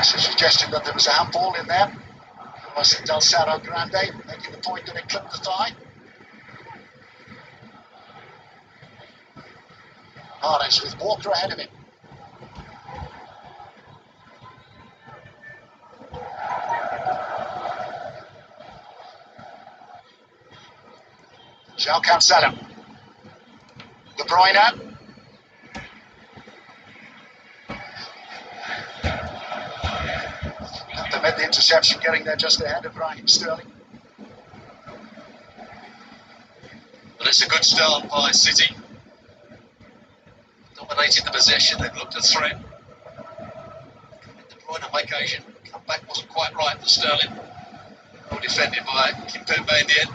That's a suggestion that there was a handball in there. Was it Del Cerro Grande making the point that it clipped the thigh? Harris with Walker ahead of him. João Cancelo. De Bruyne. They made the interception, getting there just ahead of Raheem Sterling. But it's a good start by City. Dominated the possession, they've looked a threat. De Bruyne on occasion, comeback wasn't quite right for Sterling. Well defended by Kimpembe in the end.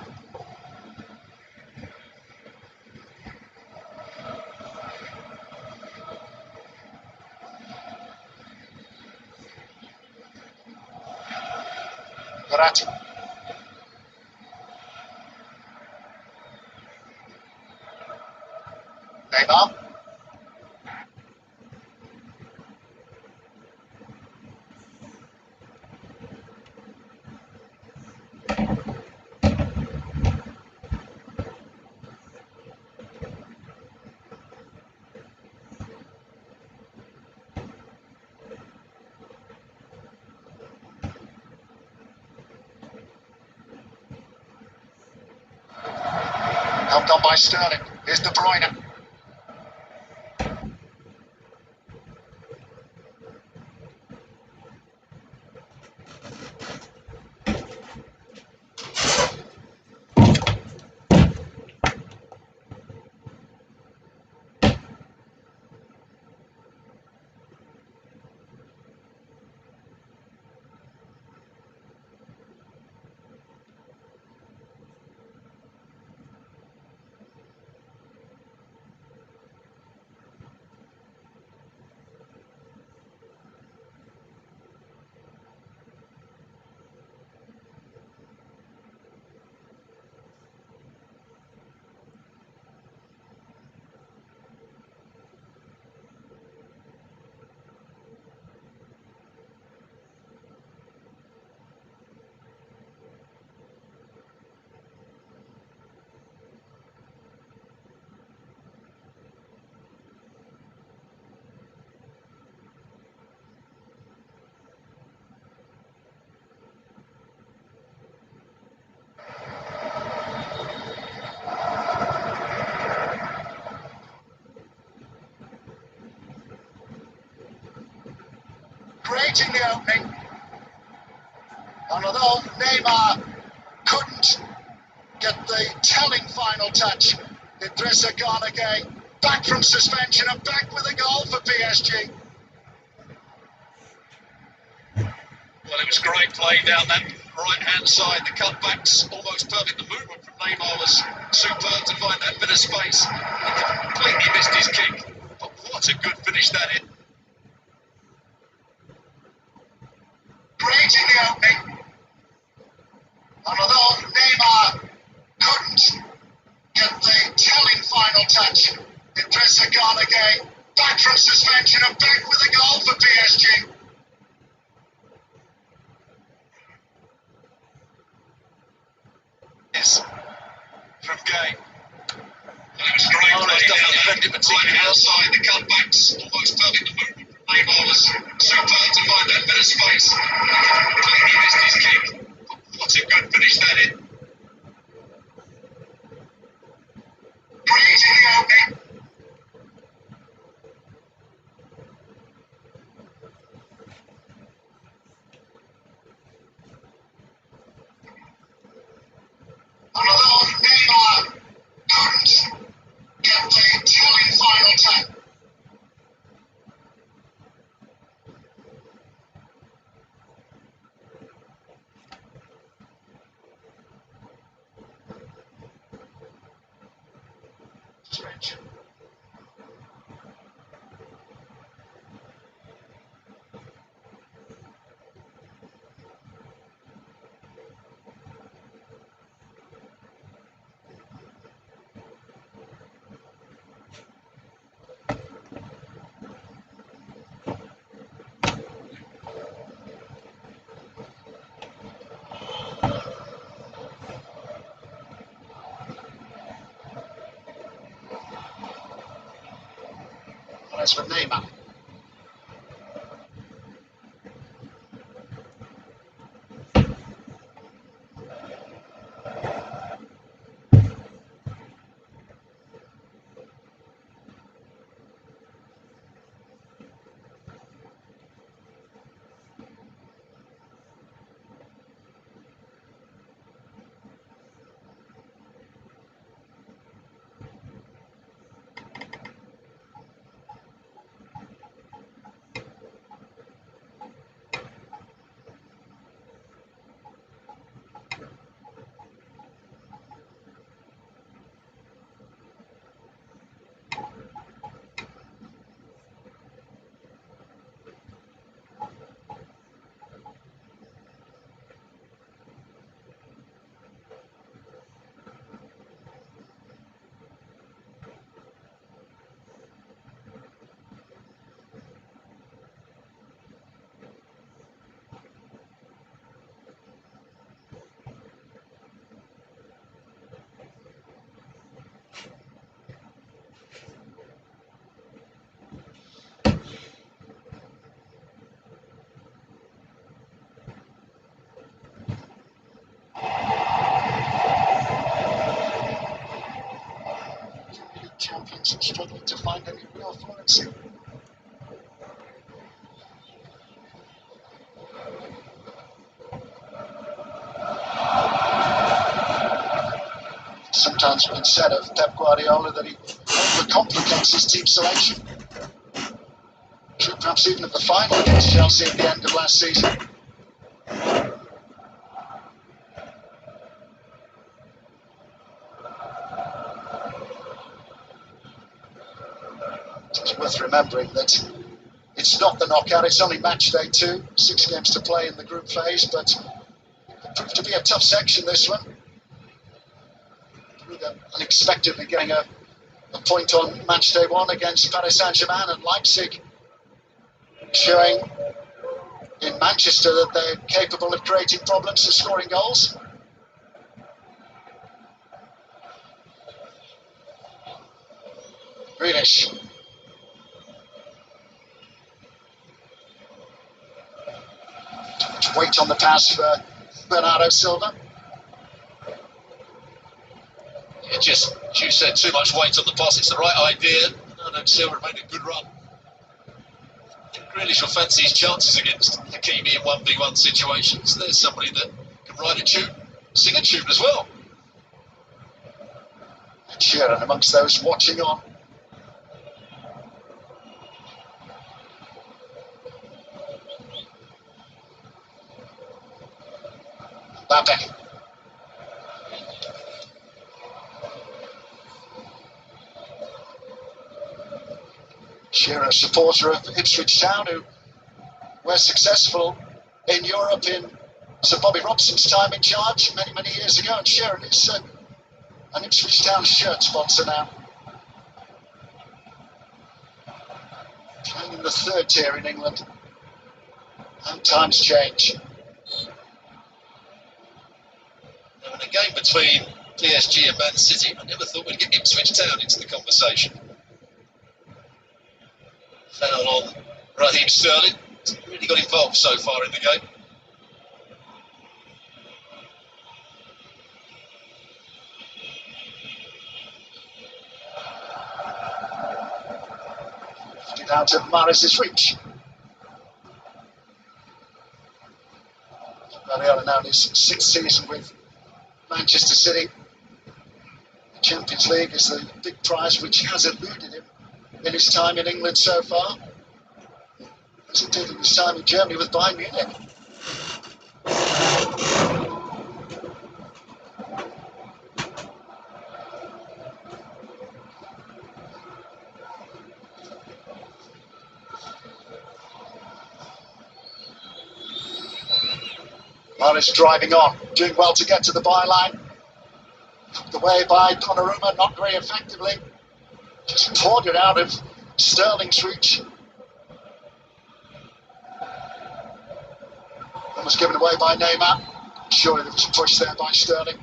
Verratti. Neymar. Helped on by Sterling. Here's De Bruyne. Creating the opening. And although Neymar couldn't get the telling final touch, Idrissa Gana Gueye back from suspension and back with a goal for PSG. Well, it was great play down that right-hand side. The cutbacks almost perfect. The movement from Neymar was superb to find that bit of space. He completely missed his kick. But what a good finish that is. Creating the opening. And although Neymar couldn't get the telling final touch, Idrissa Gana Gueye back from suspension and back with a goal for PSG. Yes, from Gueye. Well, it was great. Almost doesn't defend it particularly outside. The cutbacks almost perfect. The movement from Neymar was superb to find that bit of space. He completely missed his kick. But what a good finish that is. Creating the opening. And although Neymar couldn't get the telling final touch, stretch. Suarez for Neymar. Champions are struggling to find any real fluency. Sometimes been said of Pep Guardiola that he overcomplicates his team selection. True, perhaps even at the final against Chelsea at the end of last season. It's worth remembering that it's not the knockout, it's only match day 2, 6 games to play in the group phase, but it proved to be a tough section, this one. Unexpectedly getting a point on match day 1 against Paris Saint-Germain, and Leipzig showing in Manchester that they're capable of creating problems and scoring goals. Grealish. Too much weight on the pass for Bernardo Silva. Just, as you said, too much weight on the pass. It's the right idea. Bernardo Silva made a good run. Grealish will fancy his chances against Hakimi in 1v1 situations. There's somebody that can write a tune, sing a tune as well. And Sheeran amongst those watching on. Mbappe. Shearer, supporter of Ipswich Town, who were successful in Europe in Sir Bobby Robson's time in charge many, many years ago. And Shearer is an Ipswich Town shirt sponsor now. Playing in the 3rd tier in England. And times change. Now, in a game between PSG and Man City, I never thought we'd get Ipswich Town into the conversation. Foul on Raheem Sterling. He's really got involved so far in the game. Lifted out of Mahrez's reach. Guardiola now in his 6th season with Manchester City. The Champions League is the big prize which has eluded him in his time in England so far, as it did in his time in Germany with Bayern Munich. Mahrez driving on, doing well to get to the byline. Knocked away by Donnarumma, not very effectively. Just poured it out of Sterling's reach. And was given away by Neymar. Surely there was a push there by Sterling.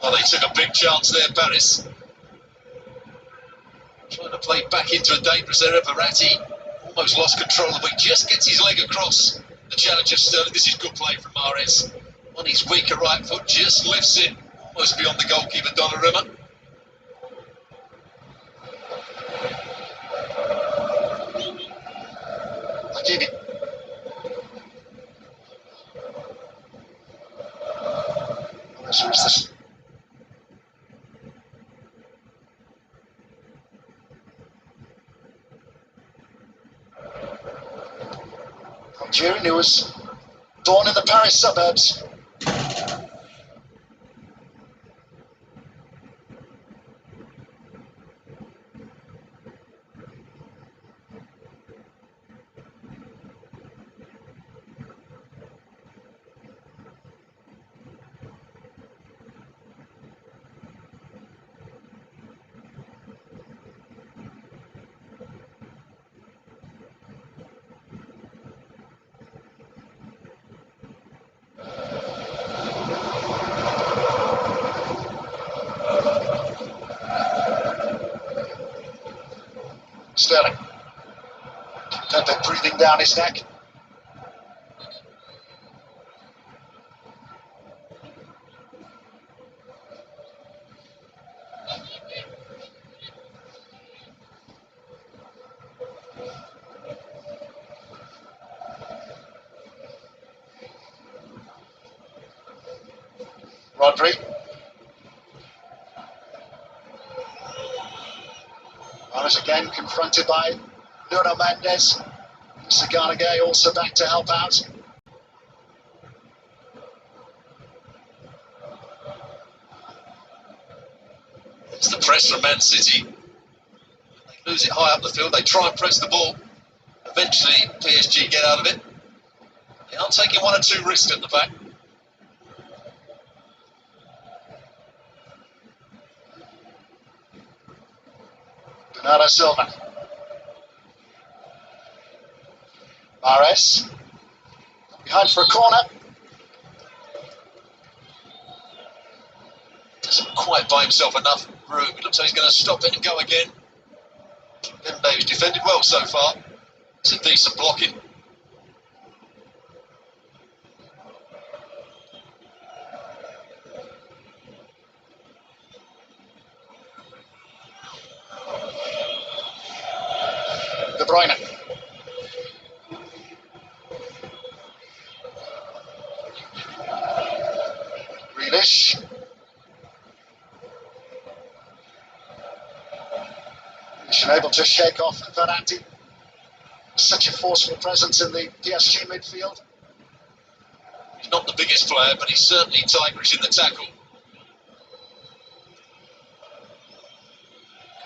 Well, they took a big chance there, Paris. Trying to play back into a dangerous area. Verratti almost lost control of it. Just gets his leg across the challenge of Sterling. This is good play from Mahrez. On his weaker right foot, just lifts it almost beyond the goalkeeper, Donnarumma. Hakimi. This was this. Algerian, who was born in the Paris suburbs. Sterling. Pepe breathing down his neck. Rodri. Mahrez again confronted by Nuno Mendes. Saganagay also back to help out. It's the press from Man City. They lose it high up the field. They try and press the ball. Eventually, PSG get out of it. They are taking one or two risks at the back. Bernardo Silva. Mahrez. Behind for a corner. Doesn't quite buy himself enough room. It looks like he's going to stop it and go again. Dembele, who's defended well so far. It's a decent blocking. De Bruyne. Grealish. He's able to shake off Verratti. Such a forceful presence in the PSG midfield. He's not the biggest player, but he's certainly tigerish in the tackle.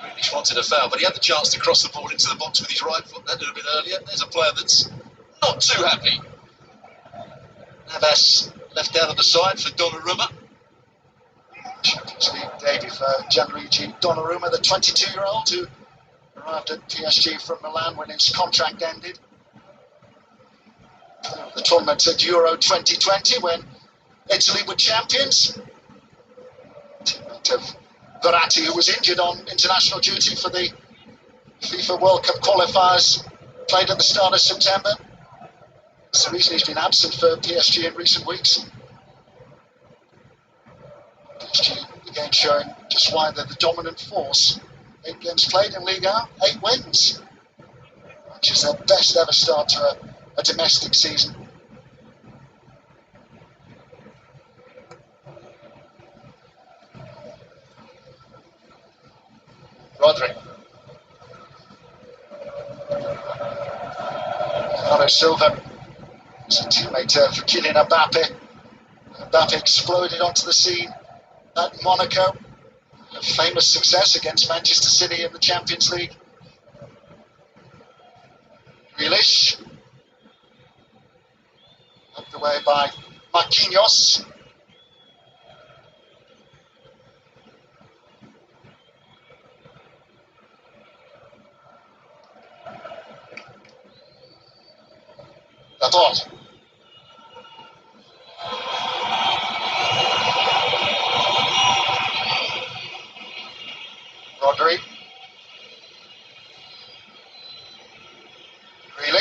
Grealish wanted a foul, but he had the chance to cross the ball into the box with his right foot that little bit earlier. There's a player that's not too happy. Navas left out of the side for Donnarumma. Champions League debut for Gianluigi Donnarumma, the 22-year-old who arrived at PSG from Milan when his contract ended. The tournament at Euro 2020 when Italy were champions. Teammate of Verratti, who was injured on international duty for the FIFA World Cup qualifiers, played at the start of September. That's the reason he's been absent for PSG in recent weeks. PSG again showing just why they're the dominant force. 8 games played in Liga, 8 wins, which is their best ever start to a domestic season. Rodri. Bernardo Silva is a teammate of Kylian Mbappe. Mbappe exploded onto the scene at Monaco. A famous success against Manchester City in the Champions League. Grealish. Knocked away by Marquinhos. Laporte. Rodri.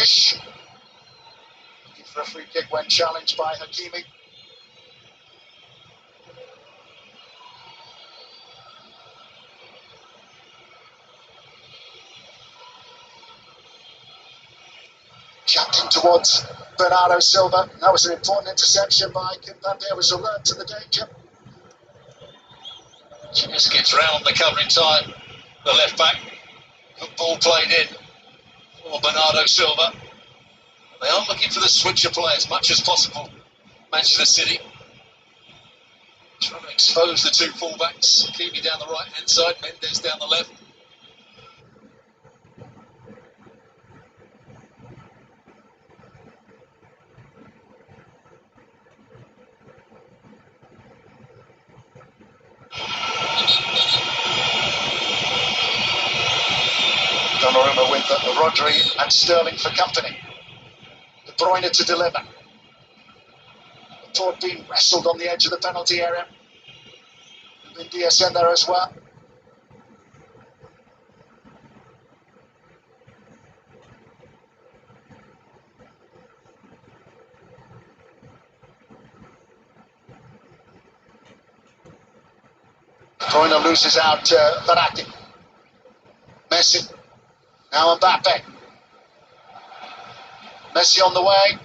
Grealish. Looking for a free kick when challenged by Hakimi. Jumped in towards Bernardo Silva. That was an important interception by Kimpembe. It was alert to the danger. Just gets round the covering time. The left back. Good ball played in for Bernardo Silva. They are looking for the switch of play as much as possible. Manchester City trying to expose the two fullbacks. Hakimi down the right hand side, Mendes down the left. Donnarumma with Rodri and Sterling for company. De Bruyne to deliver. The ball being wrestled on the edge of the penalty area. Diaz in there as well. De Bruyne loses out Verratti. Messi. Now Mbappe. Messi on the way.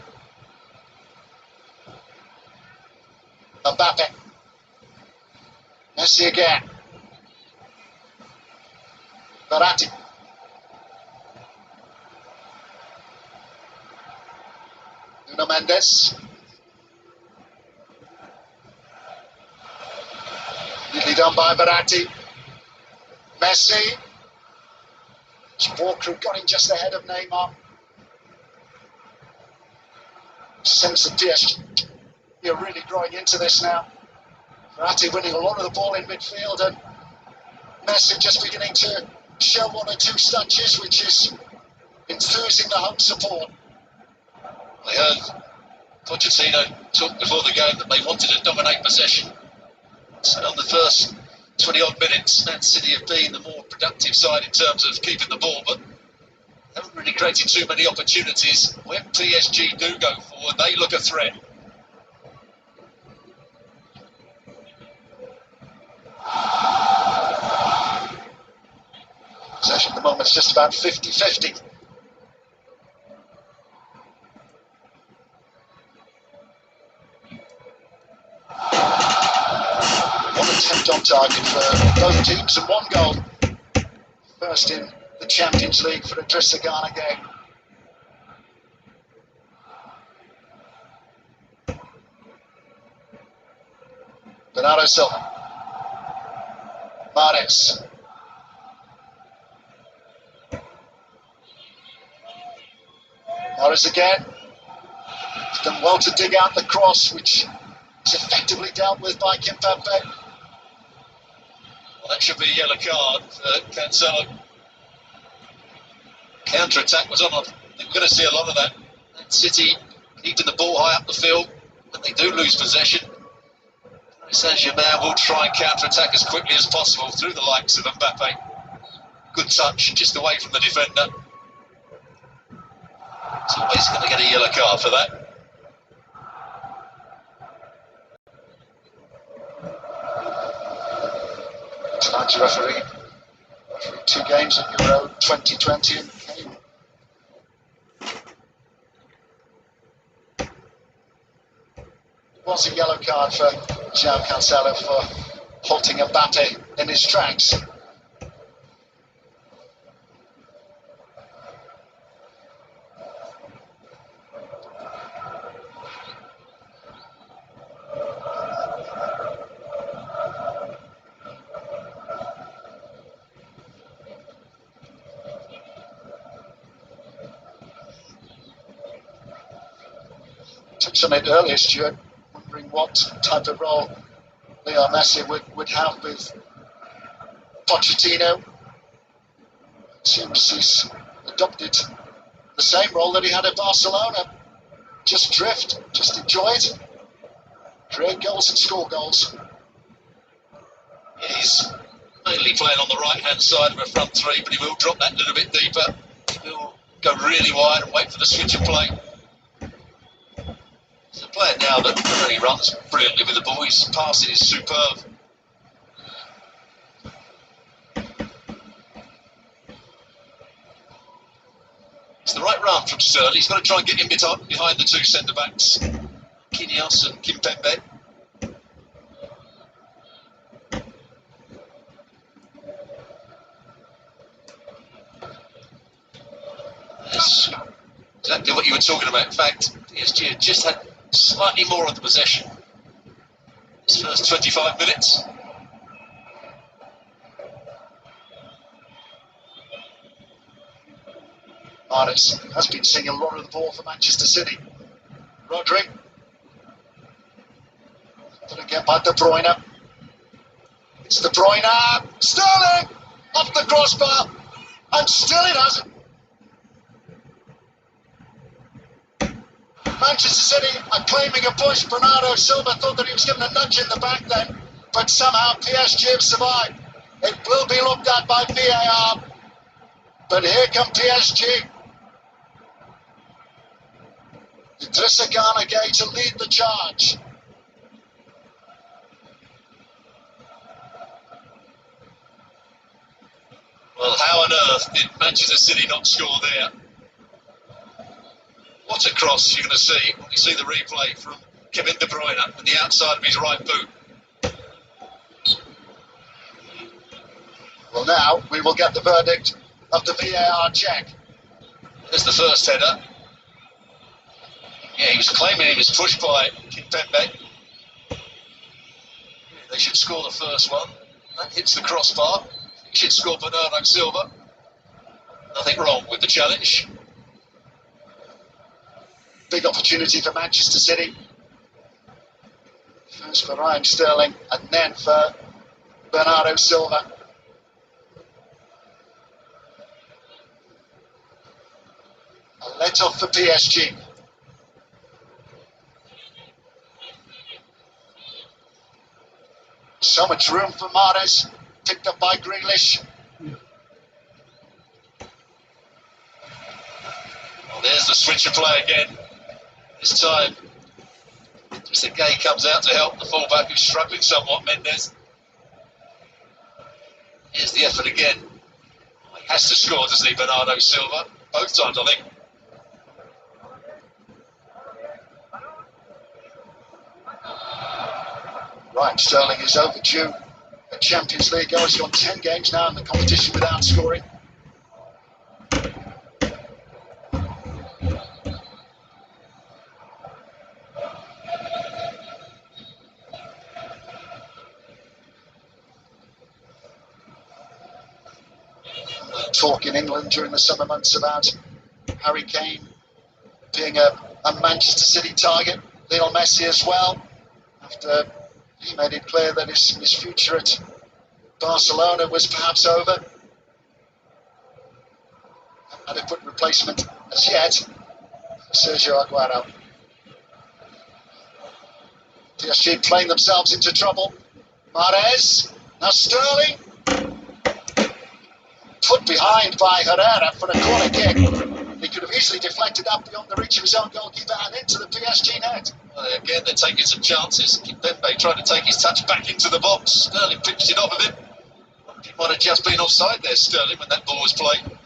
Mbappe. Messi again. Verratti. Nuno Mendes. Neatly done by Verratti. Messi. Walker got in just ahead of Neymar. Sense of PSG. You're really growing into this now. Verratti winning a lot of the ball in midfield, and Messi just beginning to show one or two touches, which is enthusing the home support. I heard Pochettino talk before the game that they wanted to dominate possession. So on the first 20 odd minutes, Man City have been the more productive side in terms of keeping the ball, but haven't really created too many opportunities. When PSG do go forward, they look a threat. Possession at the moment is just about 50-50. One attempt on target for both teams and one goal. First in the Champions League for Idrissa Gana Gueye. Bernardo Silva. Mahrez. Mahrez again. He's done well to dig out the cross, which is effectively dealt with by Kimpembe. Well, that should be a yellow card for Cancelo. Counter-attack was on. I think we're going to see a lot of that. Man City keeping the ball high up the field, and they do lose possession. Saint-Germain will try and counter-attack as quickly as possible through the likes of Mbappe. Good touch, just away from the defender. He's always going to get a yellow card for that. Tonight's referee 2 games at Euro 2020 and came. It was a yellow card for João Cancelo for halting Mbappe in his tracks. Touched on it earlier, Stuart, wondering what type of role Leo Messi would have with Pochettino. It seems he's adopted the same role that he had at Barcelona. Just drift, just enjoy it, create goals and score goals. He's mainly playing on the right-hand side of a front three, but he will drop that a little bit deeper. He will go really wide and wait for the switch of play. He's a player now that not only runs brilliantly with the ball, his passing is superb. It's the right run from Sterling. He's got to try and get in behind the two centre-backs, Kinyos and Kimpembe. That's exactly what you were talking about. In fact, PSG had just had slightly more of the possession this first 25 minutes. Mahrez has been seeing a lot of the ball for Manchester City. Rodri. Didn't get by De Bruyne. It's De Bruyne. Sterling! Off the crossbar. And still it hasn't. Manchester City are claiming a push. Bernardo Silva thought that he was given a nudge in the back then, but somehow PSG have survived. It will be looked at by VAR. But here come PSG. Idrissa Gana Gueye to lead the charge. Well, how on earth did Manchester City not score there? What a cross you're going to see when you see the replay from Kevin De Bruyne with the outside of his right boot. Well, now we will get the verdict of the VAR check. There's the first header. Yeah, he was claiming he was pushed by Kimpembe. They should score the first one. That hits the crossbar. He should score Bernardo Silva. Nothing wrong with the challenge. Big opportunity for Manchester City. First for Raheem Sterling and then for Bernardo Silva. A let off for PSG. So much room for Mahrez, picked up by Grealish. Well, there's the switch of play again. This time, Mr. Gueye comes out to help the fullback who's struggling somewhat, Mendes. Here's the effort again. He has to score, doesn't he, Bernardo Silva? Both times, I think. Right, Sterling is overdue a Champions League goal. He's got 10 games now in the competition without scoring. Talk in England during the summer months about Harry Kane being a Manchester City target, Lionel Messi as well, after he made it clear that his future at Barcelona was perhaps over. Adequate replacement as yet for Sergio Aguero. PSG playing themselves into trouble. Mahrez, now Sterling. Put behind by Herrera for a corner kick. He could have easily deflected up beyond the reach of his own goalkeeper and into the PSG net. Well, again, they're taking some chances. Kimpembe tried to take his touch back into the box. Sterling pitched it off a bit. He might have just been offside there, Sterling, when that ball was played.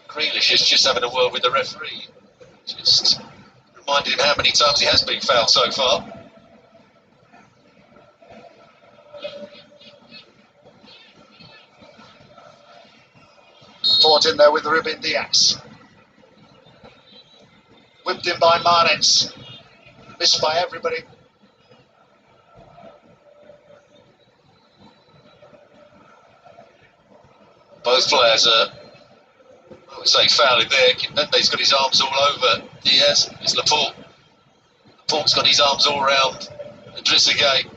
Grealish is just having a word with the referee. Just reminded him how many times he has been fouled so far. Fought in there with Ruben Diaz. Whipped in by Mahrez. Missed by everybody. Both players are, I would say, fouling there. Kimpembe's got his arms all over Diaz. It's Laporte. Laporte's got his arms all around Idrissa Gueye.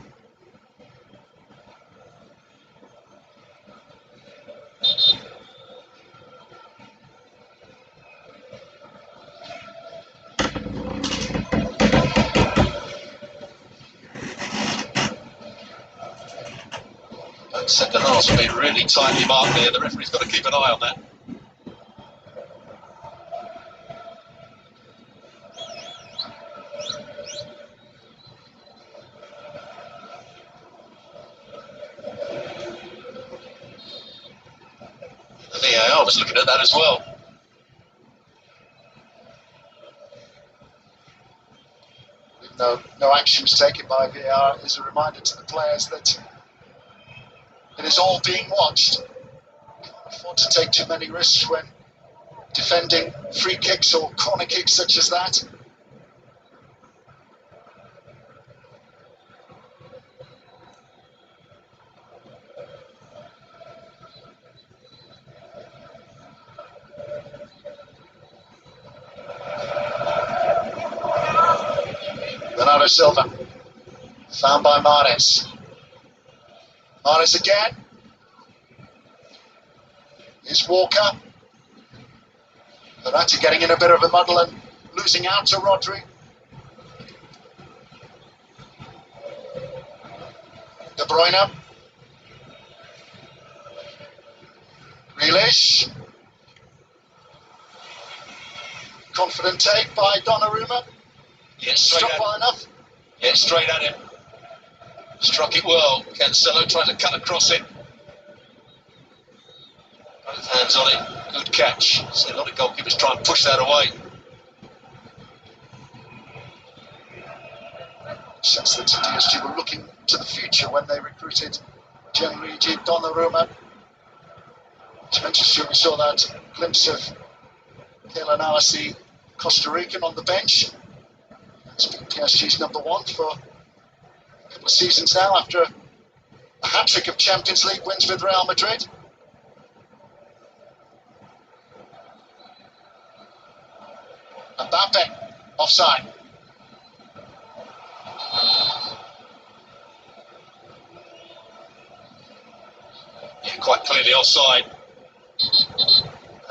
That second half's been really tightly marked there. The referee's got to keep an eye on that. The VAR was looking at that as well. No action was taken by VAR is a reminder to the players that it is all being watched. Can't afford to take too many risks when defending free kicks or corner kicks such as that. Bernardo Silva, found by Mahrez. Mahrez again. Here's Walker. Verratti getting in a bit of a muddle and losing out to Rodri. De Bruyne. Grealish. Confident take by Donnarumma. Yeah, straight Struck at well enough. Yeah, straight at him. Struck it well. Cancelo trying to cut across it. Both hands on it. Good catch. See a lot of goalkeepers try and push that away. Sense that PSG were looking to the future when they recruited Gianluigi Donnarumma. As mentioned, we saw that glimpse of Keylor Navas, the Costa Rican, on the bench. He's been PSG's number one for a couple of seasons now after a hat-trick of Champions League wins with Real Madrid. Mbappe, offside. Yeah, quite clearly offside.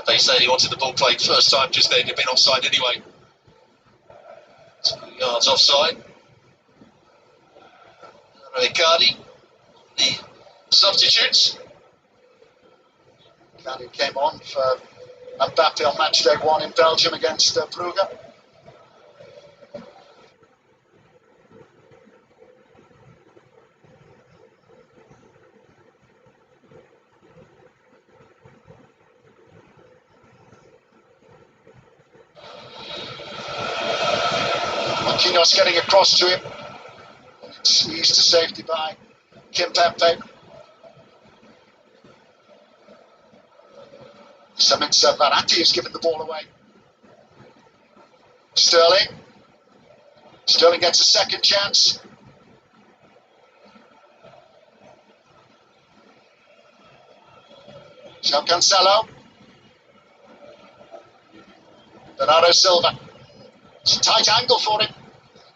They said he wanted the ball played first time just then. He'd been offside anyway. 2 yards offside. Icardi, the substitutes. Icardi came on for Mbappe on match day 1 in Belgium against Brugge. Marquinhos getting across to him. It's eased to safety by Kimpembe. Samitsa Verratti has given the ball away. Sterling. Sterling gets a second chance. João Cancelo. Bernardo Silva. It's a tight angle for him.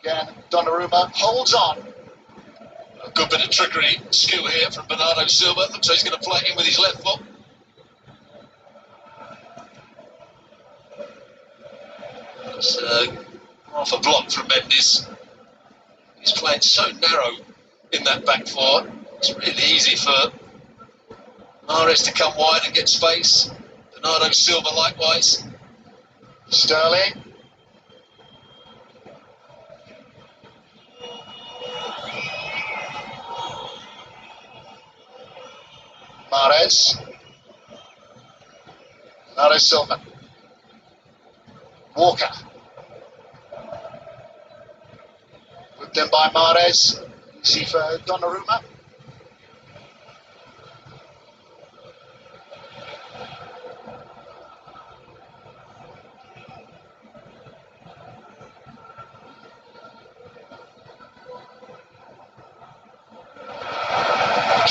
Again, Donnarumma holds on. A good bit of trickery skill here from Bernardo Silva. Looks like he's going to play in with his left foot. It's half a block from Mendes. He's playing so narrow in that back four. It's really easy for Mahrez to come wide and get space. Bernardo Silva likewise. Sterling. Mahrez. Bernardo Silva. Walker. Whipped in by Mahrez. Easy for Donnarumma.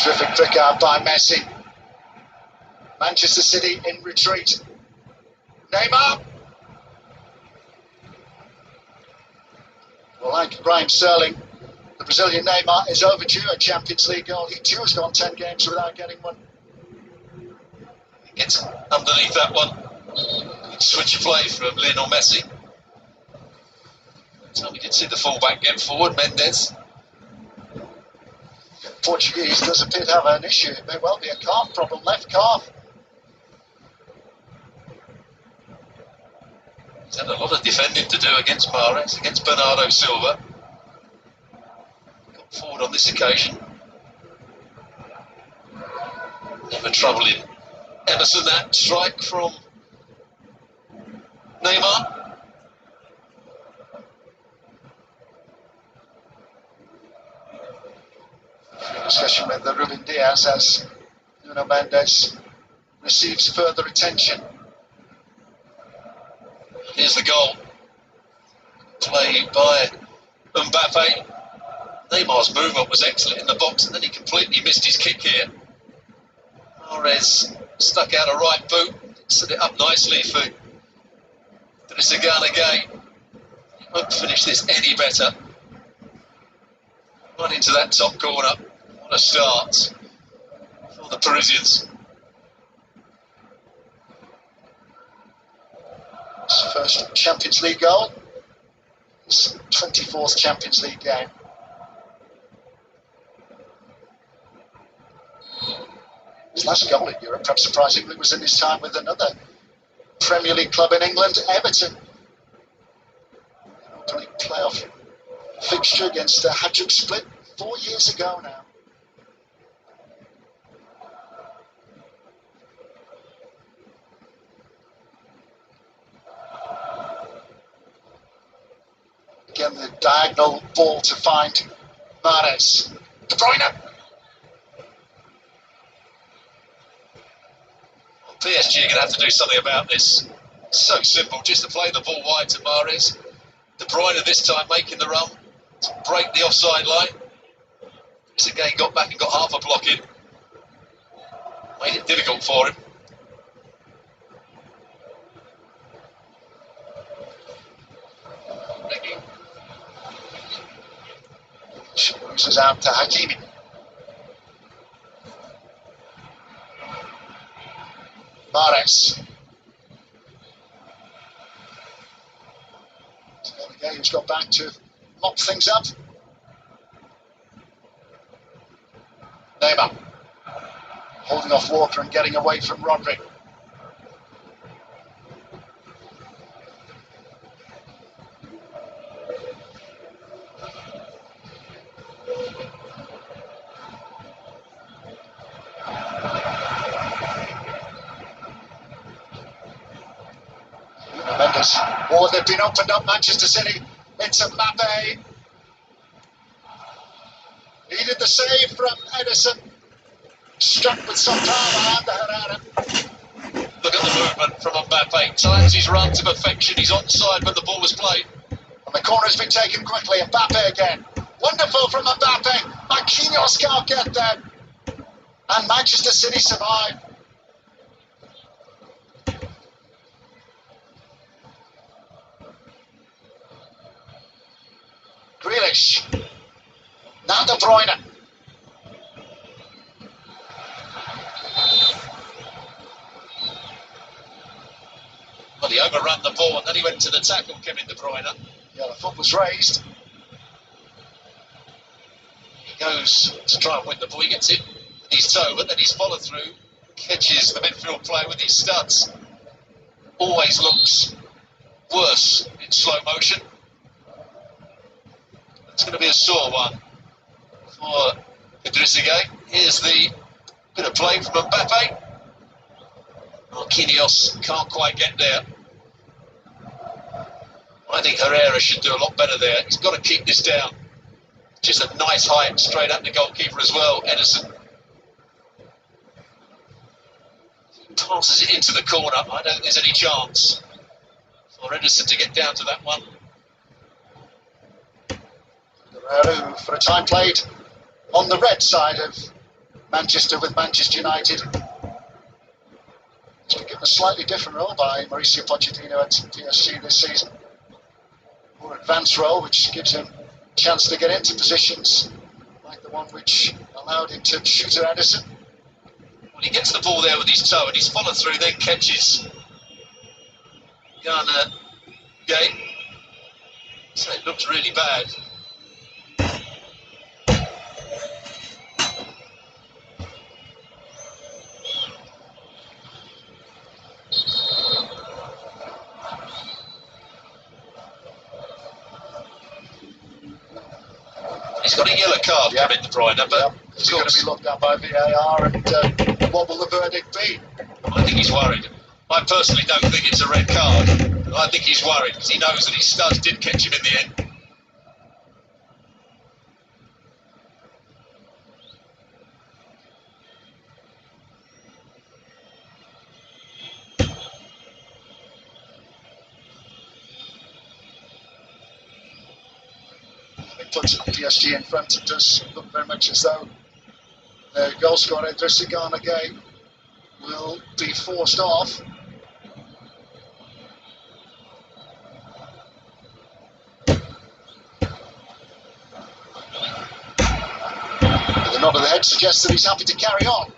Terrific pick out by Messi. Manchester City in retreat. Neymar. Well, like Raheem Sterling, the Brazilian Neymar is overdue a Champions League goal. He too has gone 10 games without getting one. He gets underneath that one. Good switch of play from Lionel Messi. We did see the fullback get forward, Mendes. Portuguese does appear to have an issue. It may well be a calf problem, left calf. He's had a lot of defending to do against Mahrez, against Bernardo Silva. Got forward on this occasion. Never troubling Emerson. That strike from Neymar. Discussion with the Ruben Diaz as Nuno Mendes receives further attention. Here's the goal. Play by Mbappe. Neymar's movement was excellent in the box, and then he completely missed his kick here. Mahrez stuck out a right boot, set it up nicely for Trezeguet. Won't finish this any better. Right into that top corner. What a start for the Parisians. His first Champions League goal. His 24th Champions League game. His last goal in Europe, perhaps surprisingly, was in his time with another Premier League club in England, Everton. An opening playoff fixture against Hajduk Split 4 years ago now. Again, the diagonal ball to find Mahrez. De Bruyne. PSG are going to have to do something about this. It's so simple, just to play the ball wide to Mahrez. De Bruyne this time making the run to break the offside line. This again got back and got half a block in. Made it difficult for him. She loses out to Hakimi. Mahrez. Who's got back to mop things up. Neymar holding off Walker and getting away from Rodri. Mendes. Oh, they've been opened up, Manchester City. It's Mbappe. Needed the save from Edison. Struck with some power under Herrera. Look at the movement from Mbappe. Times his run to perfection. He's onside when the ball was played. And the corner's been taken quickly. Mbappe again. Wonderful from Mbappe. Marquinhos can't get there. And Manchester City survive. Grealish. Now De Bruyne. Well, he overran the ball and then he went to the tackle, Kevin De Bruyne. Yeah, the foot was raised. He goes to try and win the ball. He gets it with his toe, but then his follow through catches the midfield player with his studs. Always looks worse in slow motion. It's going to be a sore one for Trezeguet. Here's the bit of play from Mbappe. Marquinhos can't quite get there. I think Herrera should do a lot better there. He's got to keep this down. Just a nice height straight at the goalkeeper as well, Edison. Passes it into the corner. I don't think there's any chance for Edison to get down to that one. Herrera, who for a time played on the red side of Manchester with Manchester United. He's been given a slightly different role by Mauricio Pochettino at PSG this season. More advanced role, which gives him a chance to get into positions like the one which allowed him to shoot at Edison. Well, he gets the ball there with his toe and his follow through then catches Ghana Gay. So it looks really bad. He's got a yellow card, Kevin De Bruyne, but it's going to be looked at by VAR, and what will the verdict be? I think he's worried. I personally don't think it's a red card. I think he's worried because he knows that his studs did catch him in the end. It puts PSG in front. It does look very much as though the goal scorer, Idrissa Gana Gueye, will be forced off. The nod of the head suggests that he's happy to carry on.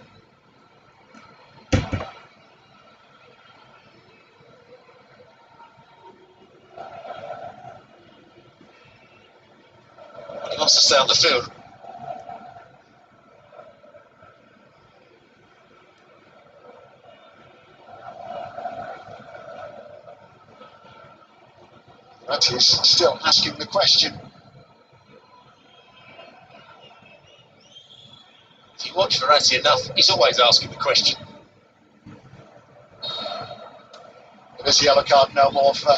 He wants to stay on the field. But he's still asking the question. If you watch Verratti enough, he's always asking the question. There's a yellow card no more for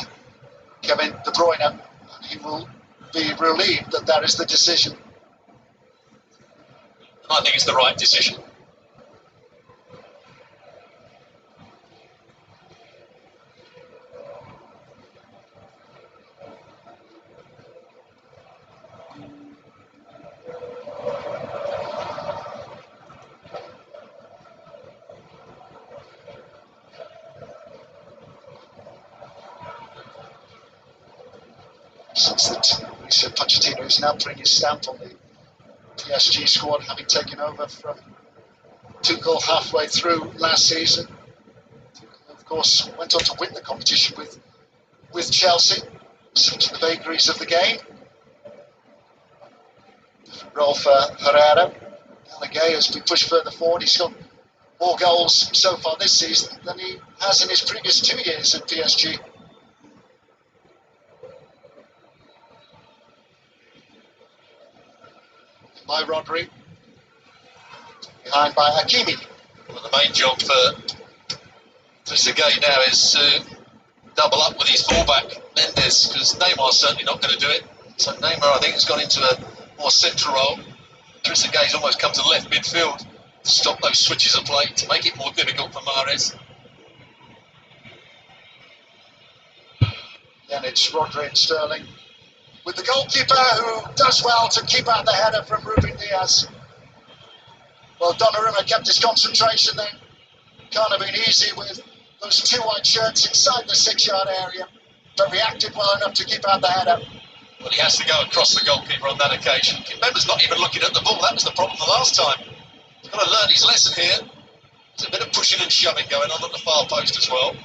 Kevin De Bruyne, and he will be relieved that that is the decision. I think it's the right decision. Since that Pochettino is now putting his stamp on the PSG squad, having taken over from Tuchel halfway through last season. Tuchel, of course, went on to win the competition with Chelsea, such the vagaries of the game. Different role for Herrera. Gana Gueye has been pushed further forward. He's got more goals so far this season than he has in his previous 2 years at PSG. By Rodri, behind by Hakimi. Well, the main job for Trezeguet now is to double up with his fullback, Mendes, because Neymar's certainly not going to do it. So Neymar, I think, has gone into a more central role. Trezeguet's almost come to left midfield to stop those switches of play, to make it more difficult for Mahrez. Then it's Rodri and Sterling, with the goalkeeper who does well to keep out the header from Ruben Diaz. Well, Donnarumma kept his concentration then. Can't have been easy with those 2 white shirts inside the 6-yard area, but reacted well enough to keep out the header. Well, he has to go across the goalkeeper on that occasion. Kimpembe's not even looking at the ball. That was the problem the last time. He's got to learn his lesson here. There's a bit of pushing and shoving going on at the far post as well.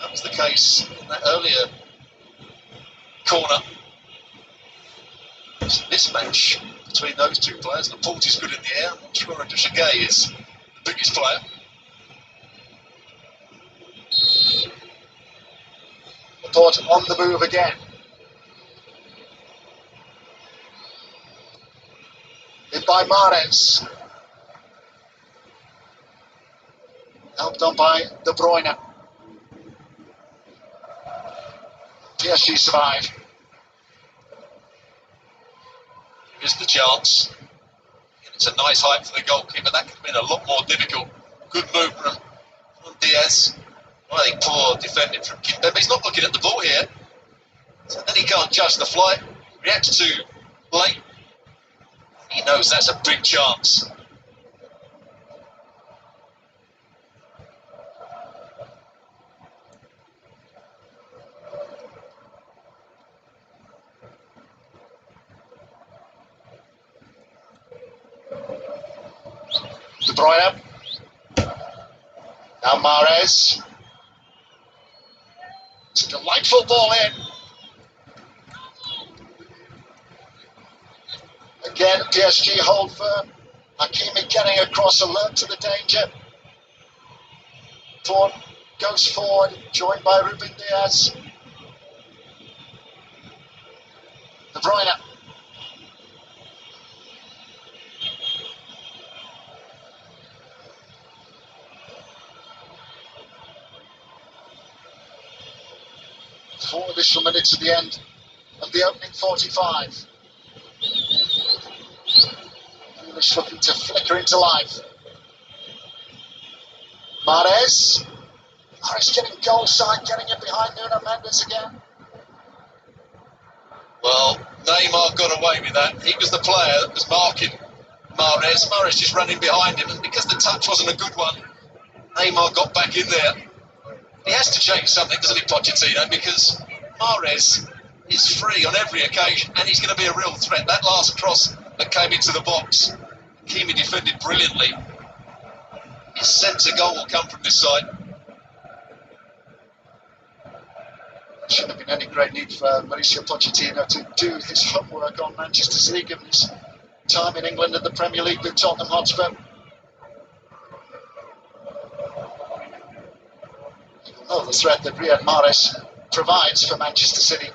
That was the case in that earlier corner. There's a mismatch between those two players. Laporte is good in the air. I'm not sure Trezeguet is the biggest player. Laporte on the move again. Hit by Mahrez. Helped on by De Bruyne. PSG survive. Here's the chance. It's a nice height for the goalkeeper. That could have been a lot more difficult. Good movement from Diaz. I think poor defending from Kimpembe. He's not looking at the ball here. So then he can't judge the flight. Reacts too late. He knows that's a big chance. De Bruyne. Now Mahrez. It's a delightful ball in. Again, PSG hold firm. Hakimi getting across, alert to the danger. Ford goes forward, joined by Ruben Diaz. Bruyne. Four additional minutes at the end of the opening 45. English looking to flicker into life. Mahrez getting goal side, getting it behind Nuno Mendes again. Well, Neymar got away with that. He was the player that was marking Mahrez. Mahrez just running behind him, and because the touch wasn't a good one, Neymar got back in there. He has to change something, doesn't he, Pochettino? Because Mahrez is free on every occasion, and he's going to be a real threat. That last cross that came into the box, Kimi defended brilliantly. His sense of goal will come from this side. There shouldn't have been any great need for Mauricio Pochettino to do his homework on Manchester City, given his time in England and the Premier League with Tottenham Hotspur. You will know the threat that Riyad Mahrez provides for Manchester City.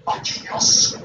Marquinhos.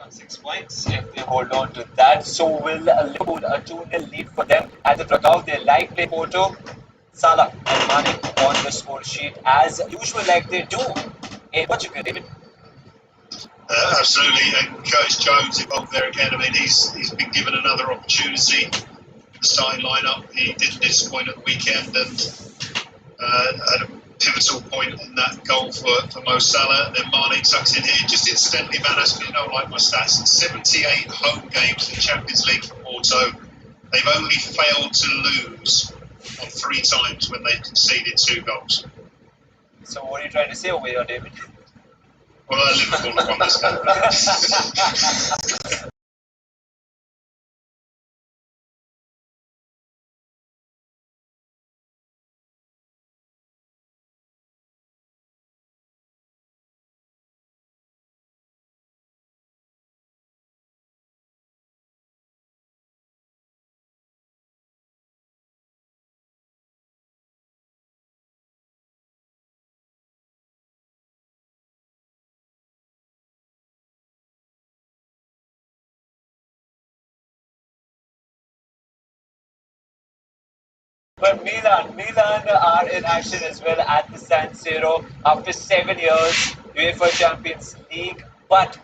On 6 points if they hold on to that. So will Liverpool a 2-0 lead for them at the dugout. They like play Porto, Salah and Mane on the score sheet as usual, like they do. In what you can, David? Absolutely, and Curtis Jones involved there again. I mean, he's been given another opportunity. The starting lineup, he didn't disappoint at the weekend, and had a pivotal point in that goal for Mo Salah. And then Mane tucks in here. Just incidentally, man, I you know, like my stats, 78 home games in Champions League for Porto. They've only failed to lose on 3 times when they conceded 2 goals. So what are you trying to say over here, David? Well, Liverpool have won this game. But Milan are in action as well at the San Siro after 7 years, UEFA Champions League. But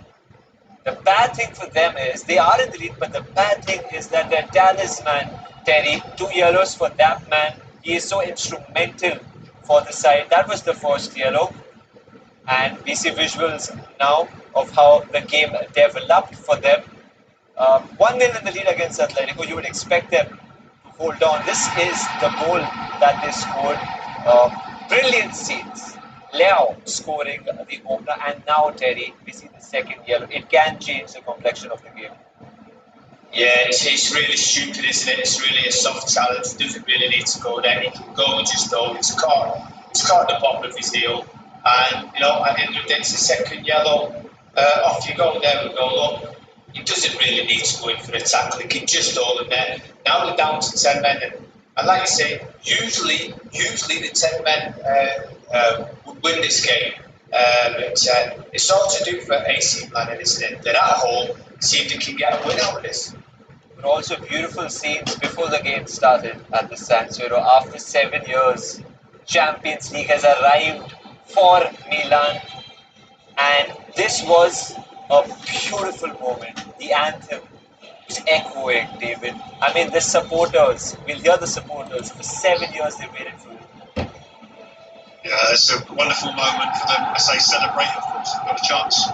the bad thing for them is they are in the league, but the bad thing is that their talisman, Terry, 2 yellows for that man. He is so instrumental for the side. That was the first yellow. And we see visuals now of how the game developed for them. 1-0 in the lead against Atletico. You would expect them to hold on. This is the goal that they scored. Brilliant scenes. Leo scoring the opener, and now Terry, we see the second yellow. It can change the complexion of the game. Yeah, it's really stupid, isn't it? It's really a soft challenge. He doesn't really need to go there. He can go and just hold. It's caught the bottom of his heel. And, you know, and it's the second yellow. Off you go, there we go. Look, he doesn't really need to go in for a tackle. He can just hold him there. Now we're down to 10 men. And like you say, usually the 10 men would win this game. But it's all to do for AC Milan, isn't it? They're at home. See if they can get a win out of this. But also beautiful scenes before the game started at the San Siro. After 7 years, Champions League has arrived for Milan, and this was a beautiful moment. The anthem was echoing, David. I mean, the supporters, we'll hear the supporters. For 7 years they waited for it. Yeah, it's a wonderful moment for them as they celebrate. Of course, they've got a chance.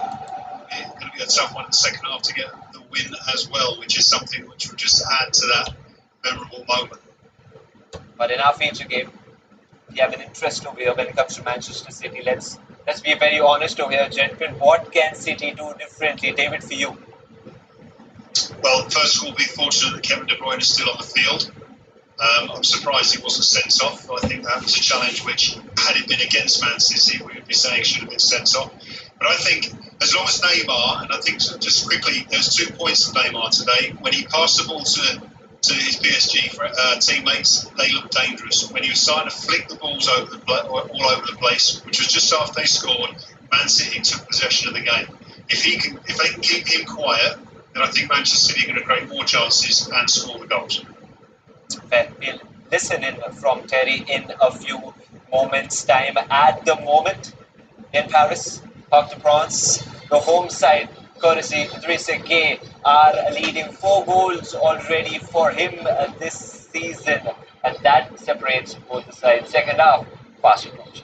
It's going to be a tough one in the second half to get the win as well, which is something which will just add to that memorable moment. But in our feature game, we have an interest over here when it comes to Manchester City. Let's be very honest over here, gentlemen. What can City do differently? David, for you. Well, first of all, we're fortunate that Kevin De Bruyne is still on the field. I'm surprised he wasn't sent off. I think that was a challenge which, had it been against Man City, we would be saying should have been sent off. But I think as long as Neymar, and I think just quickly, there's 2 points of Neymar today. When he passed the ball to his PSG teammates, they looked dangerous. When he was starting to flick the balls all over the place, which was just after they scored, Man City took possession of the game. If they can keep him quiet, then I think Manchester City are going to create more chances and score the goals. We'll listen in from Terry in a few moments' time. At the moment, in Paris, Parc de France, the home side, courtesy Idrissa Gueye, are leading 4 goals already for him this season, and that separates both the sides. Second half, fast approach.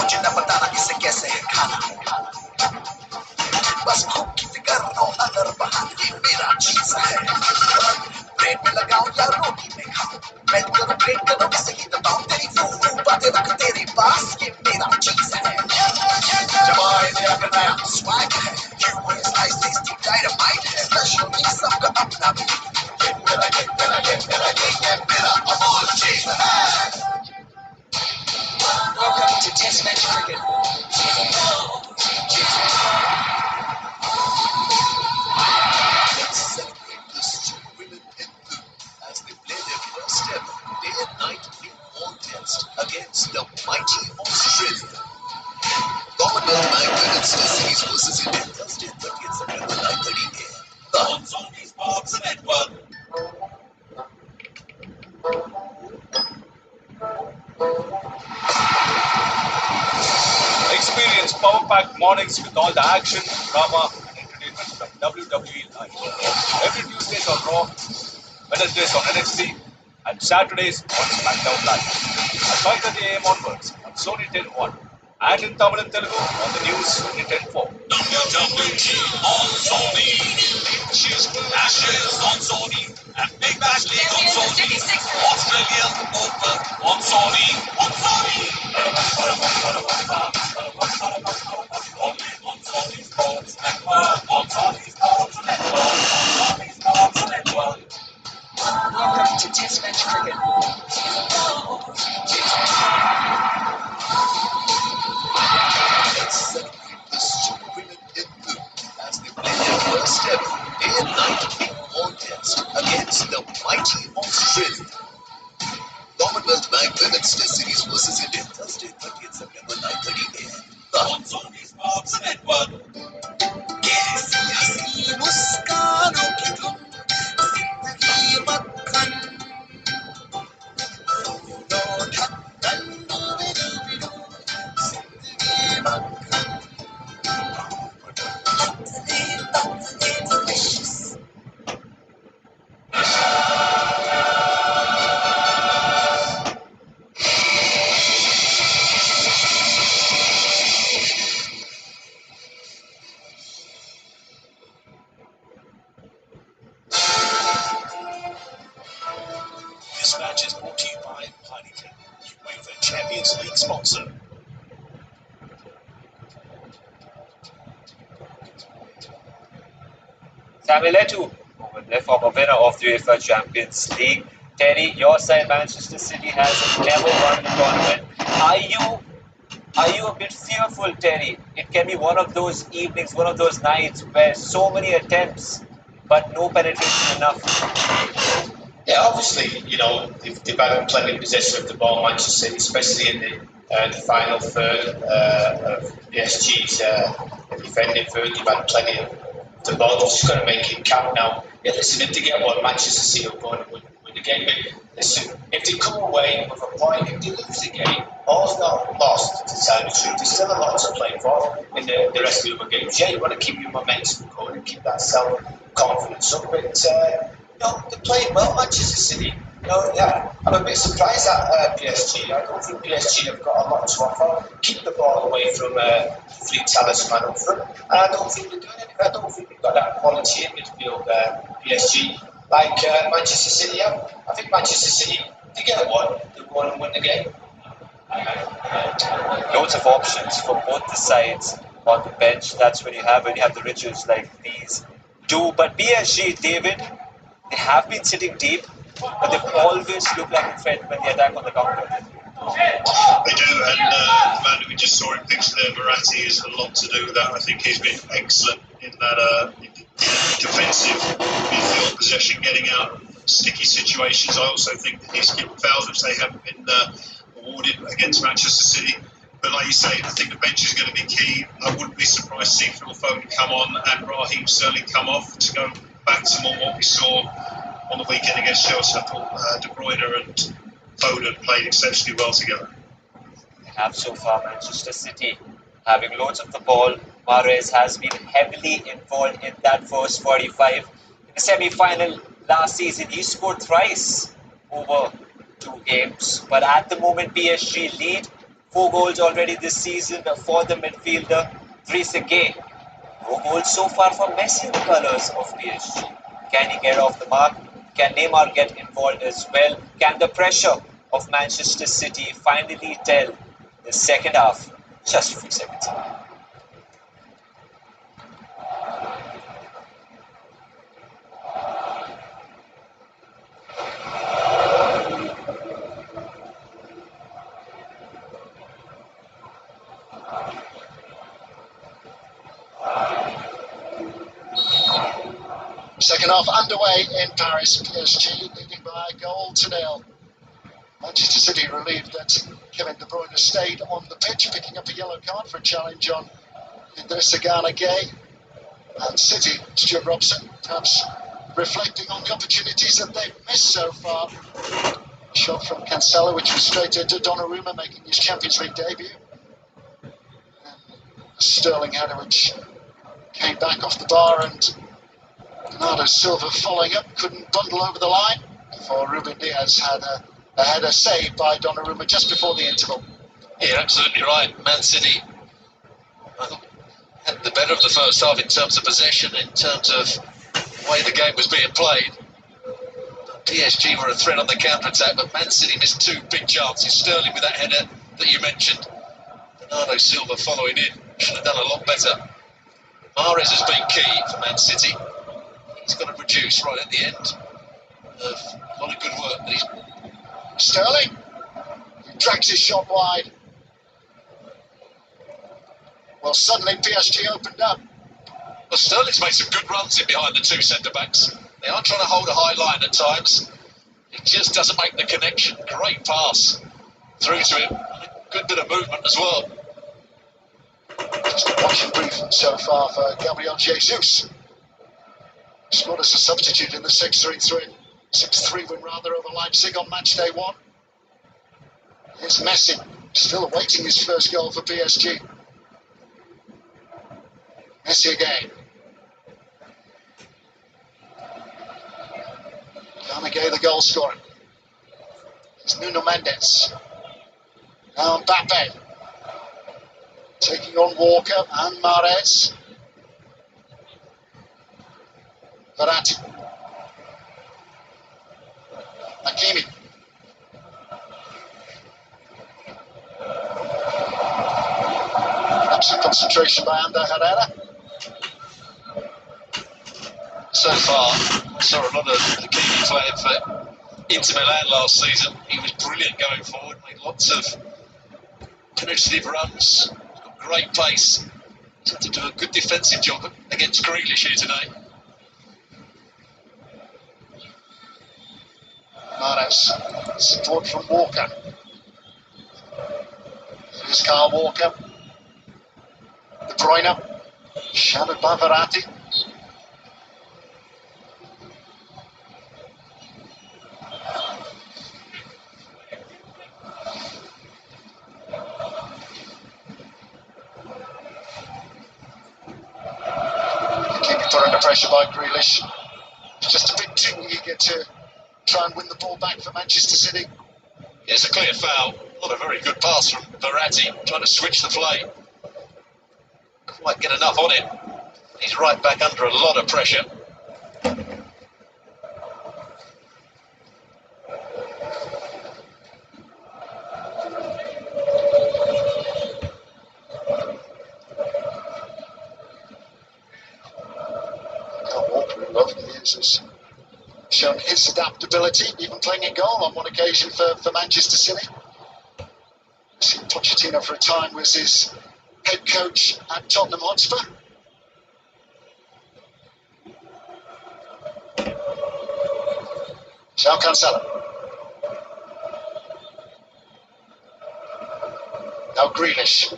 मुझे न बताना इसे कैसे है खाना बस भूख की फिक्र नो अगर बहाना ये मेरा चीज है ब्रेड में लगाऊं या रोटी में खाऊं मैं करूं ब्रेड करूं इसे ही दबाऊं तेरी फूफू बातें रख तेरे पास ये मेरा चीज है जमाए दिया का नया स्वैग है क्यों इस नाइस टेस्टी डायनामाइट है स्पेशल नीड सबका अपना भी ये मेरा अमोल चीज है Welcome to Test Match Cricket. Let's celebrate the two women in blue as they play their first ever day and night new-born test against the mighty Australia. Commonwealth 19 Series versus India Thursday 30th September 9:30 a.m. on Sony Sports Network. Experience power-packed mornings with all the action, drama, and entertainment from WWE Live. Every Tuesdays on Raw, Wednesdays on NXT, and Saturdays on SmackDown Live. At 5:30 a.m. onwards on Sony 10.1, and in Tamil and Telugu on the news in 10.4. WWE on Sony. Ashes on Sony. And Big Bash League on Sony. Australia Open on Sony. On Sony. Only on Sony Sports Network. On Sony Sports Network. Sony Sports Network. Welcome to Test Match Cricket. Let's celebrate the two women in blue as they play their first ever day and night new-born test test against the mighty Australia. Commonwealth Bank Women's Test Series versus India, Thursday, 30th September, 9:30 a.m. On Sony Sports Network. कैसी मुस्कानों की धुन, जिंदगी मक्खन, दो ढक्कन डूबी डूबी डूब, जिंदगी मक्खन, पतली पतली delicious. This match is brought to you by Heineken, UEFA Champions League sponsor. Samuel Eto'o, over there, former winner of the UEFA Champions League. Terry, your side, Manchester City, has never won the tournament. Are you a bit fearful, Terry? It can be one of those evenings, one of those nights where so many attempts, but no penetration enough. Yeah, obviously, they've had plenty of possession of the ball, Manchester City, especially in the final third of PSG's defending third. They've had plenty of the ball. They've just got to make it count now. Yeah, listen, if they get one, Manchester City will go and win the game. But listen, if they come away with a point, if they lose the game, all's not lost, to tell you the truth. There's still a lot to play for in the rest of the other games. Yeah, you want to keep your momentum going and keep that self-confidence up. But they're playing well, Manchester City. Yeah, I'm a bit surprised at PSG. I don't think PSG have got a lot to offer. Keep the ball away from three talisman up front. And I don't think they're doing anything. I don't think they've got that quality in midfield, PSG, like Manchester City have. I think Manchester City, if they get one, they'll go on and win the game. Loads of options for both the sides on the bench. That's when you have the riches like these do. But PSG, David, they have been sitting deep, but they've always looked like a threat when they attack on the counter. They do, and the man we just saw in picture there, Verratti, has a lot to do with that. I think he's been excellent in that defensive midfield possession, getting out of sticky situations. I also think that he's given fouls which they haven't been awarded against Manchester City. But like you say, I think the bench is going to be key. I wouldn't be surprised to see Phil Foden come on and Raheem Sterling come off to go back to more what we saw on the weekend against Chelsea. I thought De Bruyne and Foden played exceptionally well together. They have so far. Manchester City having loads of the ball. Mahrez has been heavily involved in that first 45. In the semi-final last season, he scored thrice over 2 games. But at the moment, PSG lead. 4 goals already this season for the midfielder, Trezeguet. No goals so far for Messi in the colours of PSG. Can he get off the mark? Can Neymar get involved as well? Can the pressure of Manchester City finally tell the second half? Just a few seconds. Second half underway in Paris. PSG leading by a goal to nil. Manchester City relieved that Kevin De Bruyne stayed on the pitch, picking up a yellow card for a challenge on Idrissa Gana Gueye. And City, Stuart Robson, perhaps reflecting on the opportunities that they've missed so far. A shot from Cancelo, which was straight into Donnarumma, making his Champions League debut. And a Sterling header, which came back off the bar, and Bernardo Silva following up, couldn't bundle over the line before Ruben Diaz had a header saved by Donnarumma just before the interval. You're absolutely right. Man City had the better of the first half in terms of possession, in terms of the way the game was being played. PSG were a threat on the counter-attack, but Man City missed 2 big chances. Sterling with that header that you mentioned. Bernardo Silva following in. Should have done a lot better. Mahrez has been key for Man City. He's got to produce right at the end of a lot of good work that he's... Sterling, he drags his shot wide. Well, suddenly PSG opened up. Well, Sterling's made some good runs in behind the 2 centre-backs. They are trying to hold a high line at times. He just doesn't make the connection. Great pass through to him. Good bit of movement as well. Just a watching brief so far for Gabriel Jesus. Scored as a substitute in the 6-3 win rather over Leipzig on match day 1. Here's Messi, still awaiting his first goal for PSG. Messi again. Garnegay, the goal scorer. It's Nuno Mendes. Now Mbappe. Taking on Walker and Mahrez. Verratti. Hakimi. Absolute concentration by Ander Herrera. So far, I saw a lot of Hakimi playing for Inter Milan last season. He was brilliant going forward, made lots of penetrative runs, got great pace. He's had to do a good defensive job against Grealish here today. Mahrez, support from Walker. Here's Kyle Walker. De Bruyne, shadowed by Verratti. Keep put under pressure by Grealish. Just a bit too eager to try and win the ball back for Manchester City. It's a clear foul. Not a very good pass from Verratti, trying to switch the play. Quite get enough on it. He's right back under a lot of pressure. Kyle Walker, who over the years has shown his adaptability, even playing in goal on one occasion for Manchester City. Pochettino for a time was his head coach at Tottenham Hotspur. João Cancelo. Now Grealish.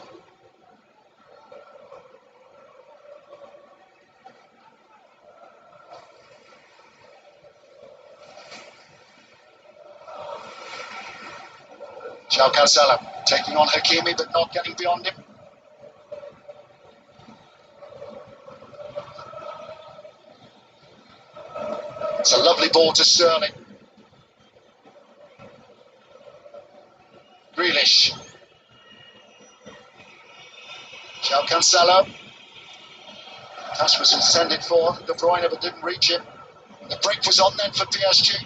João Cancelo taking on Hakimi but not getting beyond him. It's a lovely ball to Sterling. Grealish. João Cancelo. Pass was intended for De Bruyne but didn't reach him. The break was on then for PSG.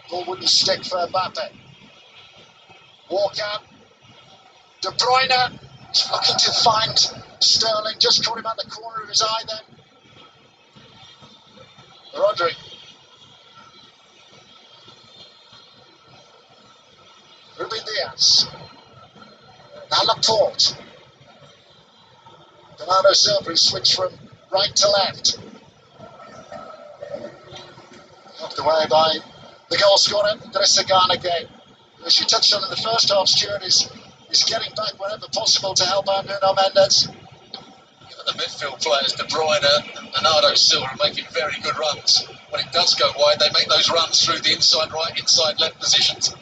Ball wouldn't stick for Mbappe. Walker. De Bruyne is looking to find Sterling. Just caught him at the corner of his eye then. Rodri. Ruben Diaz. Now Laporte. Bernardo Silva, who switched from right to left. Knocked away by the goal scorer, Garnegay. As you touched on in the first half, Stuart is getting back whenever possible to help out Nuno Mendes. Even the midfield players, De Bruyne and Bernardo Silva, are making very good runs. When it does go wide, they make those runs through the inside right, inside left positions.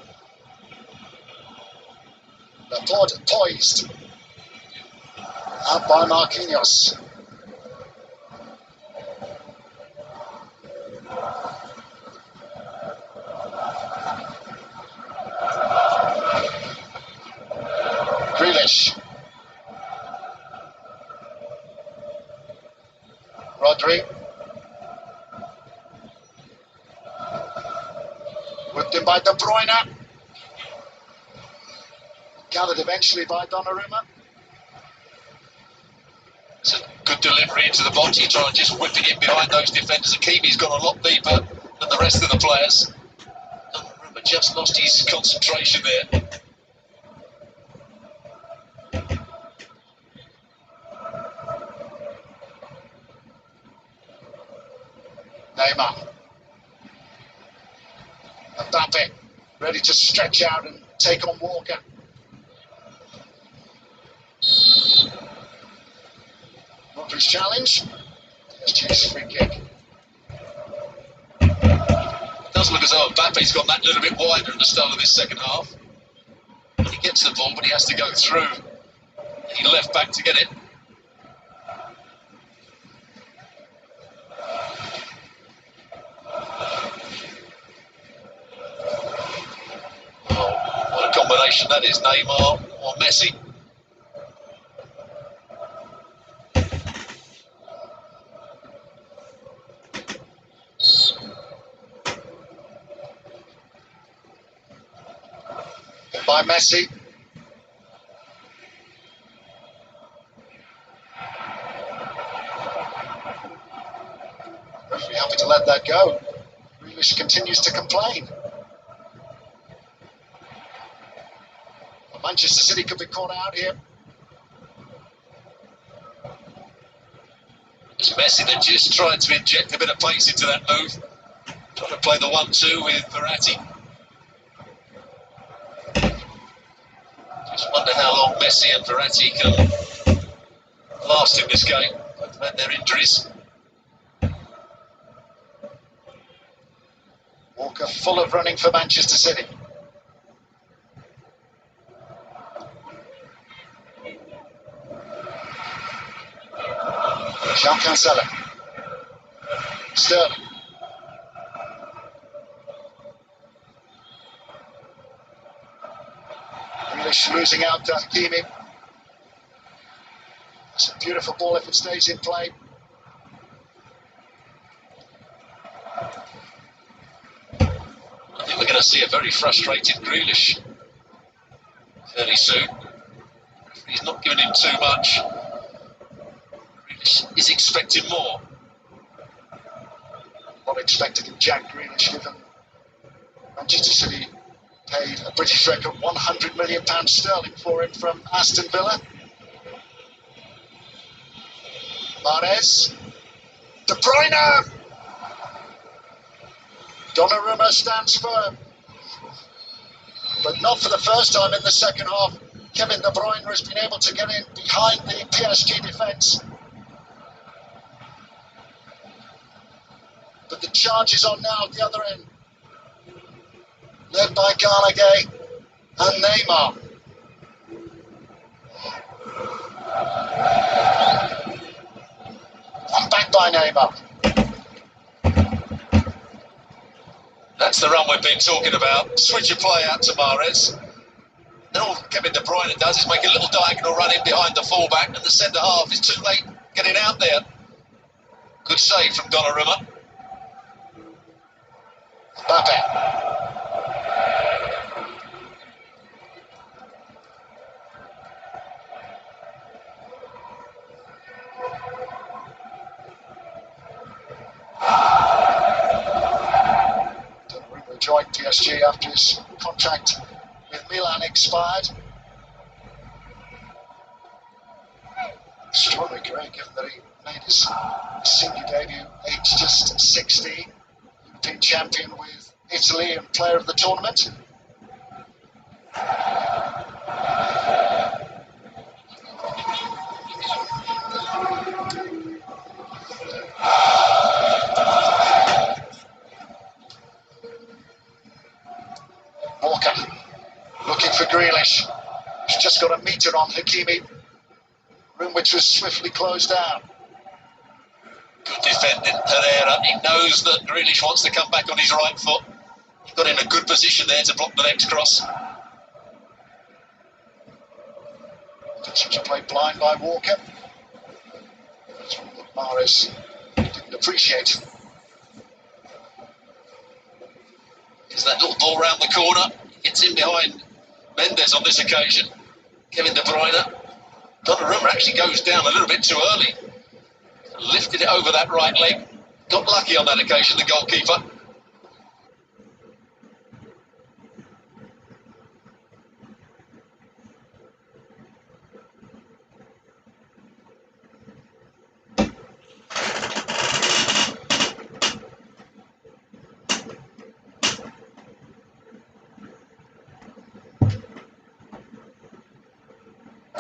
Laporte poised. Out by Marquinhos. Grealish. Rodri. Whipped in by De Bruyne. Gathered eventually by Donnarumma. It's a good delivery into the box. He's trying to just whip it in behind those defenders. Hakimi's gone a lot deeper than the rest of the players. Donnarumma just lost his concentration there. Neymar. Mbappe ready to stretch out and take on Walker. Rodri's challenge. PSG's free kick. It does look as though Mbappe's gone that little bit wider at the start of this second half. When he gets the ball, but he has to go through. He left back to get it. Oh, what a combination that is, Neymar or Messi. By Messi. Referee happy to let that go. Grealish continues to complain. Manchester City could be caught out here. It's Messi that just tried to inject a bit of pace into that move. Trying to play the 1-2 with Verratti. Just wonder how long Messi and Verratti can last in this game. Both had their injuries. Walker full of running for Manchester City. Jean Cancelo. Sterling. Grealish losing out to Hakimi. It's a beautiful ball if it stays in play. I think we're going to see a very frustrated Grealish fairly soon. He's not giving him too much. Grealish is expecting more. Not expected in Jack Grealish, given Manchester City paid a British record £100 million for him from Aston Villa. Mahrez. De Bruyne. Donnarumma stands firm. But not for the first time in the second half. Kevin De Bruyne has been able to get in behind the PSG defence. But the charge is on now at the other end. Led by Gallagher and Neymar. And back by Neymar. That's the run we've been talking about. Switch your play out to Mahrez. Then all Kevin De Bruyne does is make a little diagonal run in behind the fullback, and the centre half is too late getting out there. Good save from Donnarumma. Mbappe. Donnarumma joined PSG after his contract with Milan expired. Extraordinary career, given that he made his senior debut aged just 16. European champion with Italy and player of the tournament. Walker looking for Grealish. He's just got a metre on Hakimi. Room which was swiftly closed down. Good defending, Herrera. He knows that Grealish wants to come back on his right foot. He got in a good position there to block the next cross. Such a play blind by Walker. That's one that Mahrez didn't appreciate. Is that little ball round the corner? Gets in behind Mendes on this occasion. Kevin De Bruyne. Donnarumma actually goes down a little bit too early. Lifted it over that right leg. Got lucky on that occasion, the goalkeeper.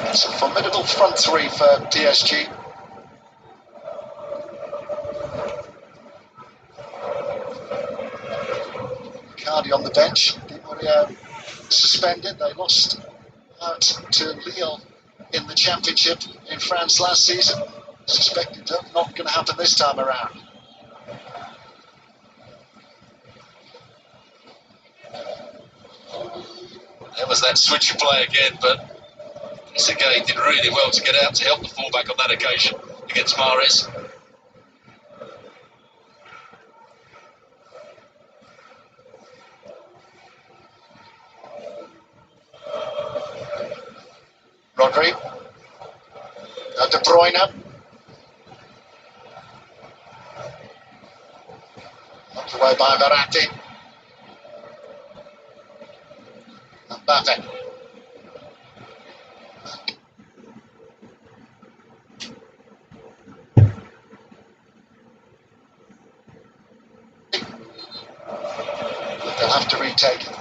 It's a formidable front three for PSG. Cardi on the bench. Di Maria suspended. They lost out to Lille in the championship in France last season. Suspected not going to happen this time around. There was that switch of play again, but again did really well to get out to help the fullback on that occasion against Mahrez. Rodri. De Bruyne. Knocked away by Verratti. Mbappe. But they'll have to retake it.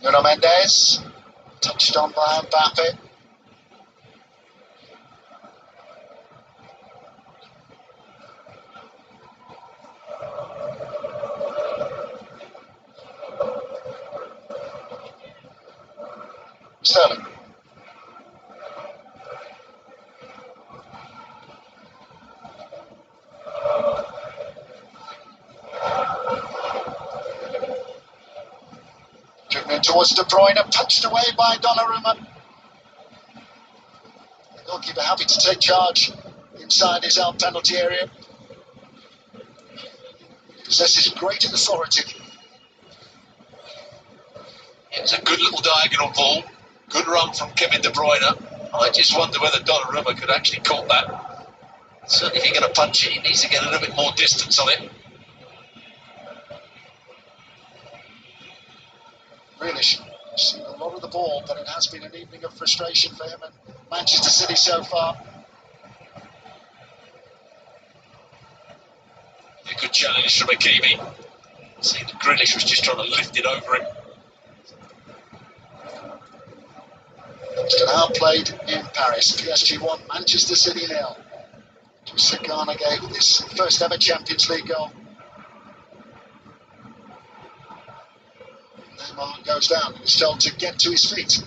Nuno Mendes, touched on by Mbappe. Sterling. Driven towards De Bruyne, punched away by Donnarumma. The goalkeeper happy to take charge inside his own penalty area. He possesses great authority. It was a good little diagonal ball. Good run from Kevin De Bruyne. I just wonder whether Donnarumma could actually caught that. Certainly if he's going to punch it, he needs to get a little bit more distance on it. Grealish seen a lot of the ball, but it has been an evening of frustration for him and Manchester City so far. A good challenge from Hakimi. See, the Grealish was just trying to lift it over him. Still outplayed in Paris. PSG 1, Manchester City 0. Sagana gave his first ever Champions League goal. Neymar goes down. He's told to get to his feet.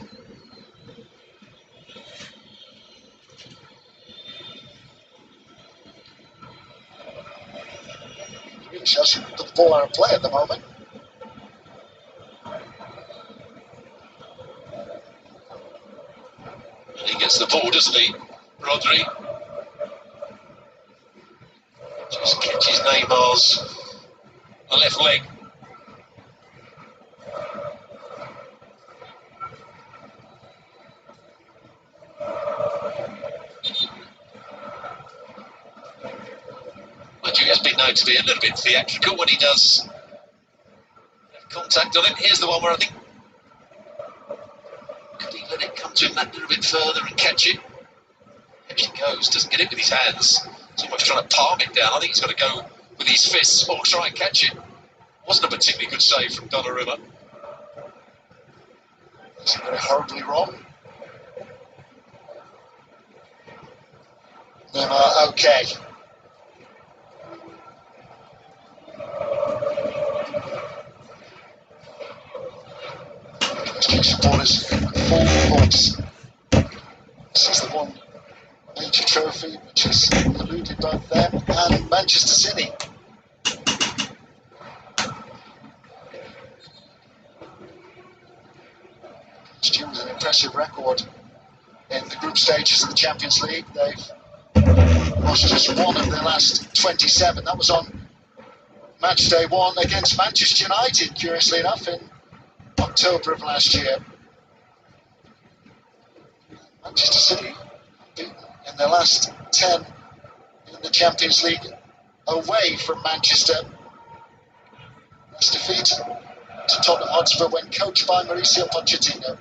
Really shows put the ball out of play at the moment. He gets the ball, doesn't he? Rodri. Just catches Neymar's left leg. But he has been known to be a little bit theatrical when he does have contact on him. Here's the one where I think could he let it come to him that little bit further and catch it? Actually goes, doesn't get it with his hands. He's almost trying to palm it down. I think he's got to go with his fists or try and catch it. Wasn't a particularly good save from Donnarumma. He's got it horribly wrong. Neymar, okay. Supporters full voice. This is the one major trophy which has eluded both them and Manchester City. Stu with an impressive record in the group stages of the Champions League. They've lost just one of their last 27. That was on match day 1 against Manchester United, curiously enough, in October of last year. Manchester City beaten in their last 10 in the Champions League away from Manchester. This defeat to Tottenham Hotspur when coached by Mauricio Pochettino.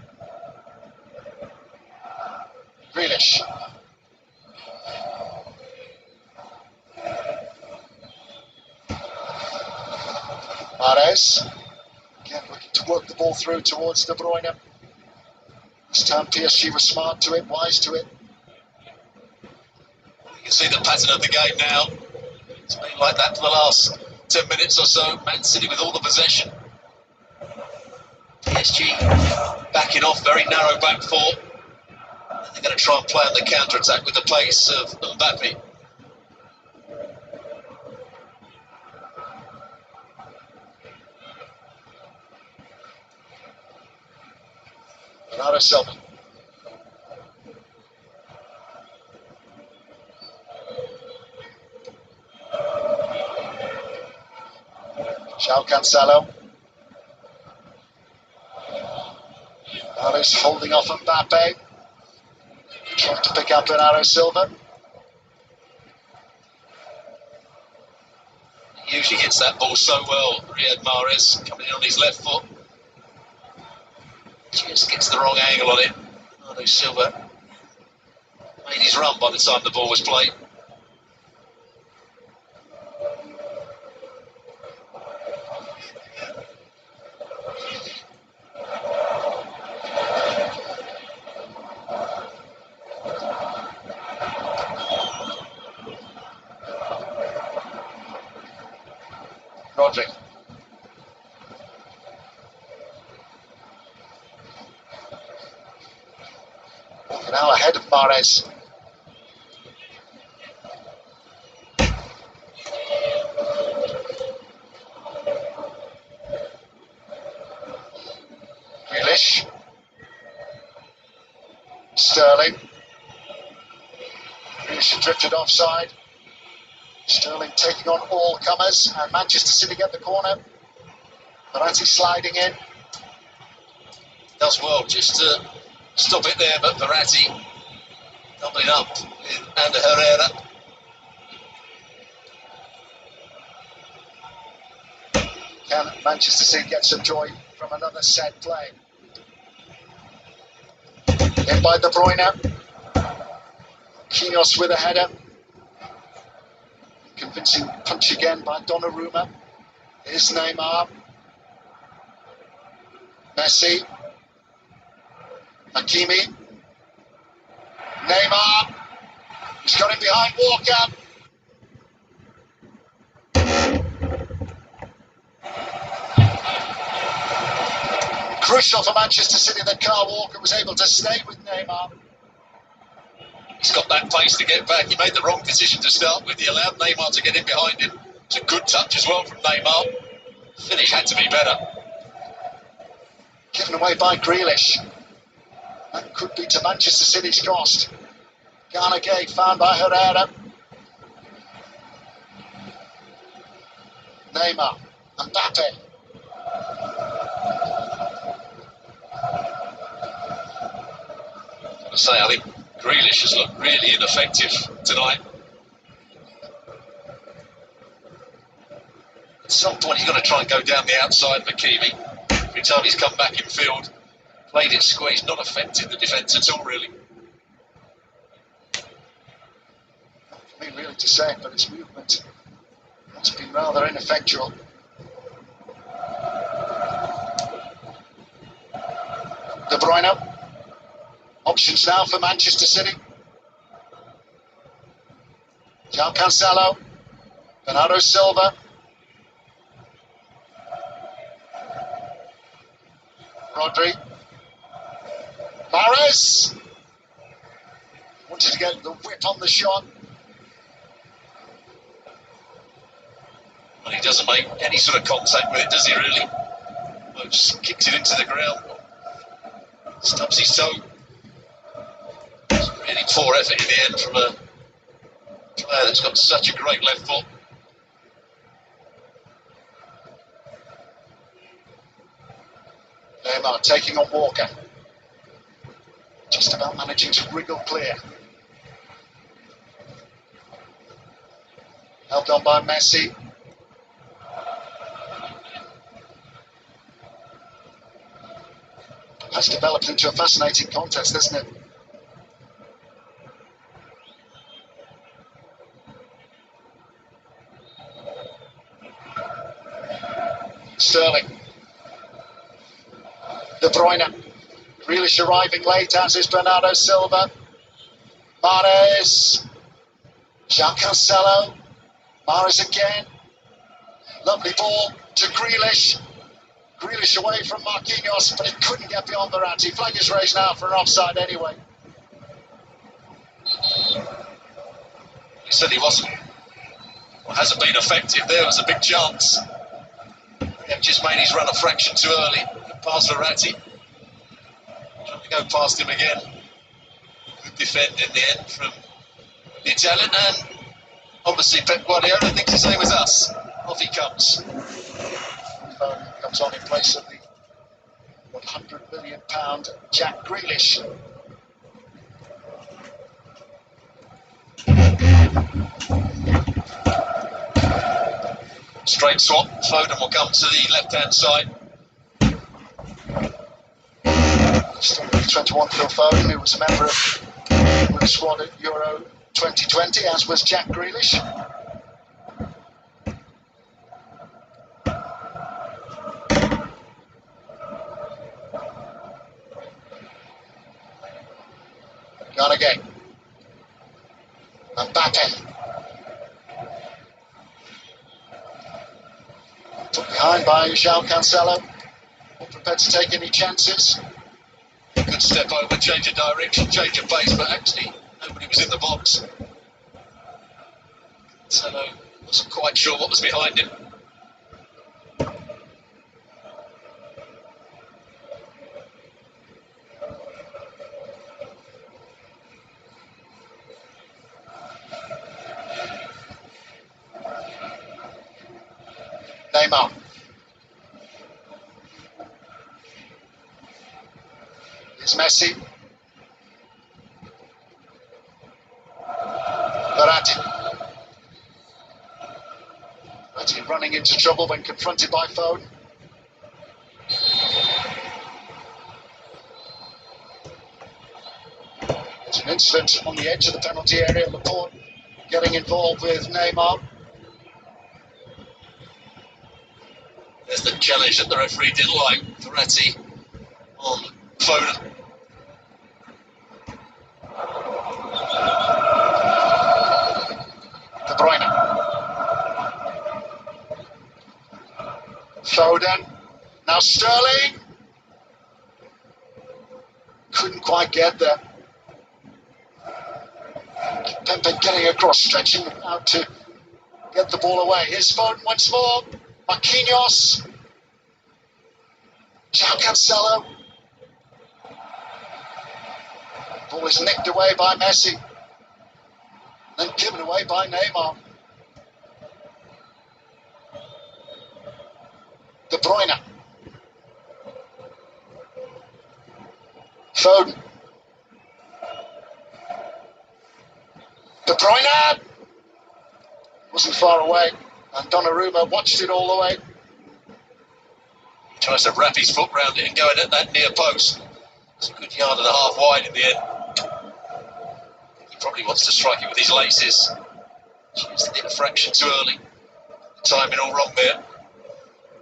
Grealish. Mahrez. Again looking to work the ball through towards De Bruyne. This time PSG was smart to it, wise to it. You can see the pattern of the game now. It's been like that for the last 10 minutes or so. Man City with all the possession. PSG backing off, very narrow back four. They're going to try and play on the counter-attack with the pace of Mbappe. Bernardo Silva. João Cancelo. Mahrez holding off Mbappe. Trying to pick up Bernardo Silva. He usually hits that ball so well, Riyad Mahrez, coming in on his left foot. Just gets the wrong angle on it. Bernardo Silva made his run by the time the ball was played. Rodri. Now ahead of Mahrez. Grealish. Sterling. Grealish drifted offside. Sterling taking on all comers, and Manchester City get the corner. Verratti sliding in. Does well just to stop it there, but Verratti doubling up and Herrera. Can Manchester City get some joy from another set play? In by De Bruyne. Kinos with a header. Convincing punch again by Donnarumma. Here's Neymar. Messi. Hakimi. Neymar. He's got him behind Walker. Crucial for Manchester City that Kyle Walker was able to stay with Neymar. He's got that pace to get back. He made the wrong decision to start with. He allowed Neymar to get in behind him. It's a good touch as well from Neymar. Finish had to be better. Given away by Grealish. That could be to Manchester City's cost. Ghana Gay found by Herrera. Neymar. Mbappe. Gotta say, I think Grealish has looked really ineffective tonight. At some point, he's got to try and go down the outside of Hakimi. Every time he's come back in field, played it squeezed, not affected the defence at all, really. For me, really, to say it, but his movement has been rather ineffectual. De Bruyne. Options now for Manchester City. João Cancelo. Bernardo Silva. Rodri. Mahrez. Wanted to get the whip on the shot. Well, he doesn't make any sort of contact with it, does he, really? Well, just kicks it into the ground. Stubs his toe. It's really poor effort in the end from a player that's got such a great left foot. Neymar taking on Walker. Just about managing to wriggle clear. Helped on by Messi. Has developed into a fascinating contest, hasn't it? Sterling. De Bruyne. Grealish arriving late, as is Bernardo Silva. Mahrez. João Cancelo. Mahrez again. Lovely ball to Grealish. Grealish away from Marquinhos, but he couldn't get beyond Verratti. Flag is raised now for an offside anyway. He said he wasn't. Well, hasn't been effective. There was a big chance. He just made his run a fraction too early. Past Verratti. Trying to go past him again. Good defend in the end from the Italian, and obviously Pep Guardiola thinks the same as us. Off he comes. Comes on in place of the £100 million Jack Grealish. Straight swap. Foden will come to the left-hand side. Still 21, Phil Foden, who was a member of the squad at Euro 2020, as was Jack Grealish. Gone again. Mbappe. Put behind by João Cancelo. Not prepared to take any chances. Good step over, change of direction, change of pace, but actually nobody was in the box. Cancelo wasn't quite sure what was behind him. Neymar. Here's Messi. Verratti. Verratti running into trouble when confronted by Foden. There's an incident on the edge of the penalty area. Laporte getting involved with Neymar. There's the challenge that the referee didn't like. Verratti on Foden. De Bruyne. Foden. Now Sterling. Couldn't quite get there. Pepe getting across, stretching out to get the ball away. Here's Foden once more. Marquinhos. João Cancelo. Ball is nicked away by Messi. Then given away by Neymar. De Bruyne. Foden. De Bruyne. Wasn't far away. And Donnarumma watched it all the way. Tries to wrap his foot round it and go in at that near post. It's a good yard and a half wide in the end. He probably wants to strike it with his laces. Just hit a fraction too early. Timing all wrong there.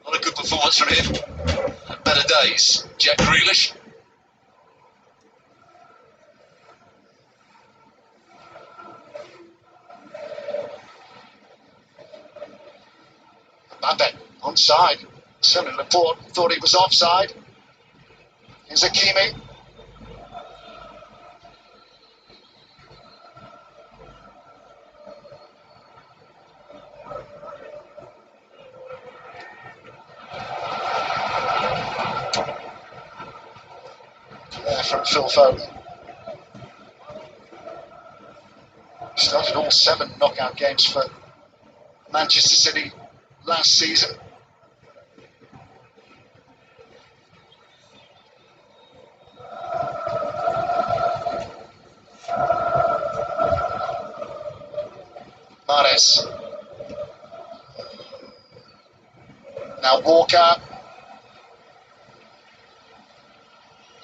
Not a good performance from him. Had better days. Jack Grealish. Mbappe onside. Certainly Laporte thought he was offside. Here's Hakimi. There from Phil Foden. Started all 7 knockout games for Manchester City last season. Mahrez. Walker.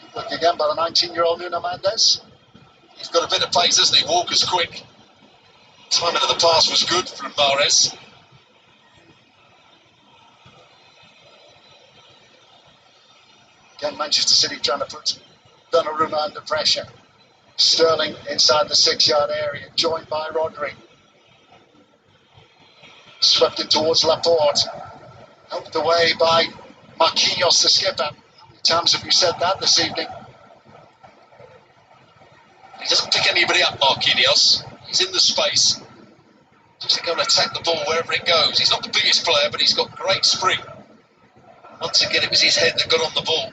Good look again by the 19-year-old Nuno Mendes. He's got a bit of pace, hasn't he? Walker's quick. Timing of the pass was good from Mahrez. Again, Manchester City trying to put Donnarumma under pressure. Sterling inside the 6-yard area, joined by Rodri. Swept in towards Laporte. Helped away by Marquinhos, the skipper. How many times have you said that this evening? He doesn't pick anybody up, Marquinhos. He's in the space. Just going to attack the ball wherever it goes. He's not the biggest player, but he's got great spring. Once again, it was his head that got on the ball.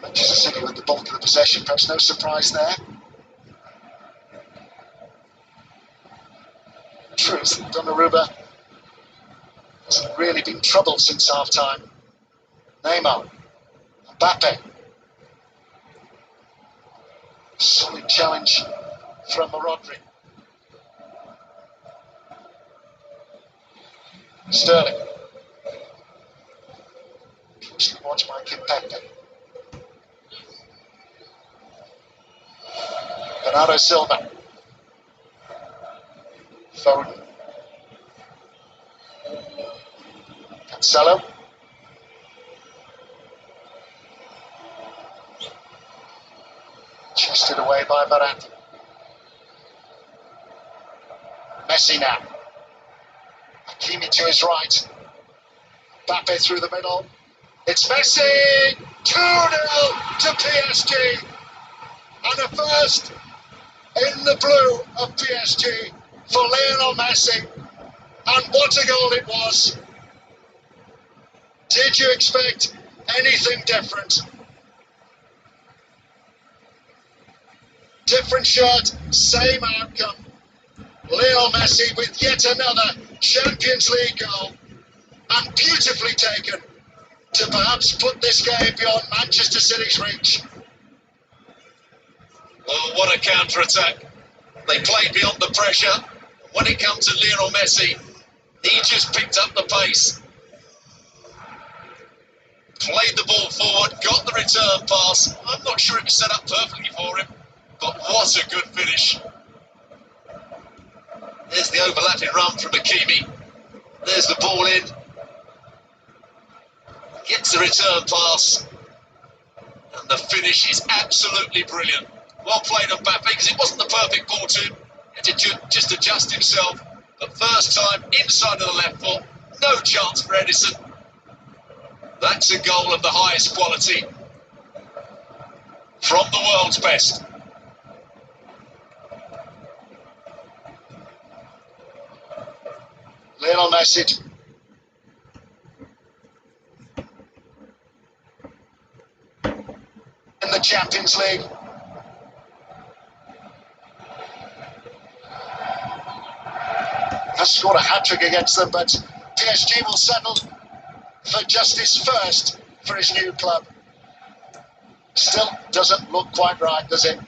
Manchester City with the bulk of the possession, perhaps no surprise there. Truth, Donnarumma hasn't really been troubled since half-time. Neymar, Mbappe. Solid challenge from Rodri. Sterling. Closely watched by Mbappe. Bernardo Silva. Foden. Cancelo. Chested away by Varane. Messi now. Hakimi to his right. Mbappe through the middle. It's Messi! 2-0 to PSG. And a first in the blue of PSG for Lionel Messi. And what a goal it was. Did you expect anything different? Different shirt, same outcome. Lionel Messi with yet another Champions League goal, and beautifully taken to perhaps put this game beyond Manchester City's reach. Well, what a counter-attack. They played beyond the pressure. When it comes to Lionel Messi, he just picked up the pace. Played the ball forward, got the return pass. I'm not sure it was set up perfectly for him, but what a good finish. There's the overlapping run from Hakimi. There's the ball in. Gets the return pass. And the finish is absolutely brilliant. Well played on Mbappe, because it wasn't the perfect ball to him. He had to just adjust himself. But first time, inside of the left foot. No chance for Edison. That's a goal of the highest quality. From the world's best. Lionel Messi. In the Champions League. Has scored a hat-trick against them, but PSG will settle for just his first for his new club. Still doesn't look quite right, does it?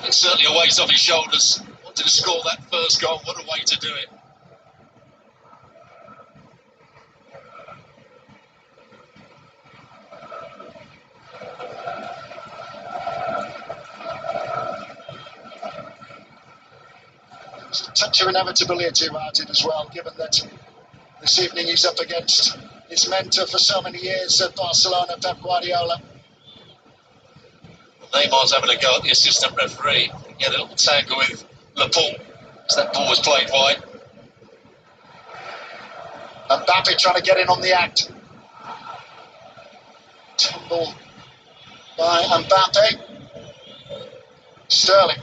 It's certainly a weight off his shoulders. Wanted to score that first goal. What a way to do it. There's a touch of inevitability about it as well, given that this evening he's up against his mentor for so many years at Barcelona, Pep Guardiola. Neymar's having a go at the assistant referee. Get a little tangle with Laporte, as that ball was played wide. Mbappe trying to get in on the act. Tumble by Mbappe. Sterling.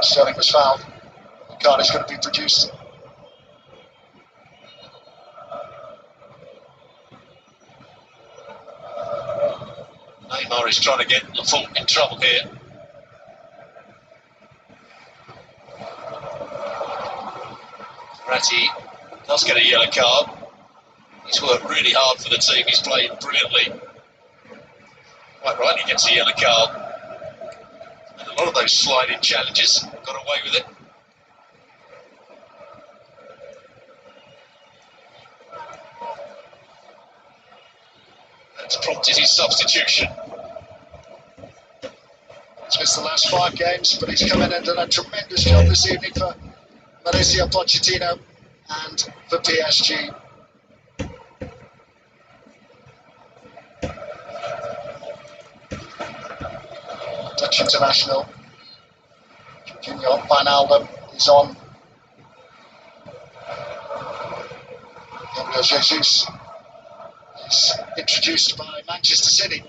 Sterling was fouled. The card is going to be produced. is trying to get Liverpool in trouble here. Ratty does get a yellow card. He's worked really hard for the team. He's played brilliantly. Quite right, he gets a yellow card. And a lot of those sliding challenges, got away with it. That's prompted his substitution. He's missed the last 5 games, but he's come in and done a tremendous job this evening for Messi, Pochettino, and for PSG. Dutch international Junior Wijnaldum is on. Gabriel Jesus is introduced by Manchester City.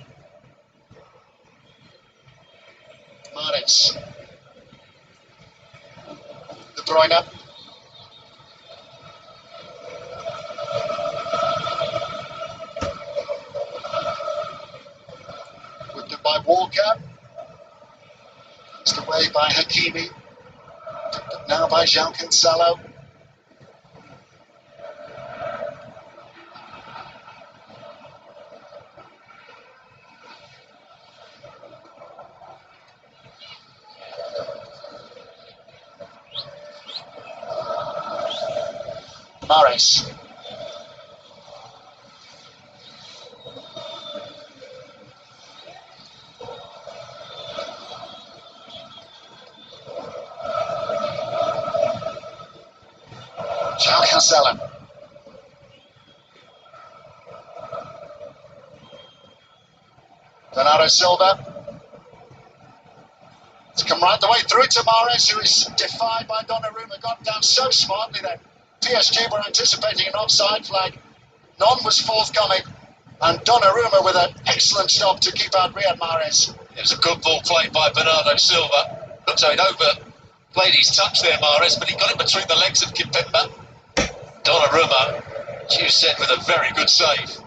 Mahrez. De Bruyne. Whipped it by Walker. It's away by Hakimi. Picked up now by João Cancelo. Mahrez. João Cancelo. Bernardo Silva. It's come right the way through to Mahrez, who is defied by Donnarumma. Got down so smartly then. PSG were anticipating an offside flag. None was forthcoming. And Donnarumma with an excellent stop to keep out Riyad Mahrez. It was a good ball played by Bernardo Silva. Looked like he'd overplayed his touch there, Mahrez, but he got it between the legs of Kimpembe. Donnarumma, as you said, with a very good save.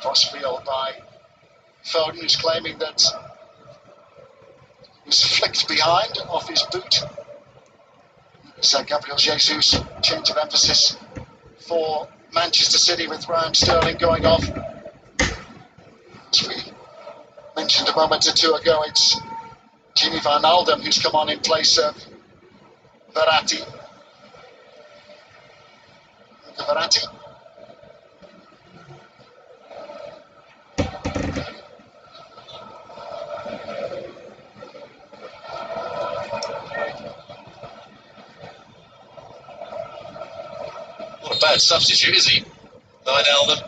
Crossfield by Foden, who's claiming that he was flicked behind off his boot. So Gabriel Jesus, change of emphasis for Manchester City with Raheem Sterling going off. As we mentioned a moment or two ago, it's Gini Wijnaldum who's come on in place of Verratti. Verratti. Not a bad substitute, is he? Wijnaldum.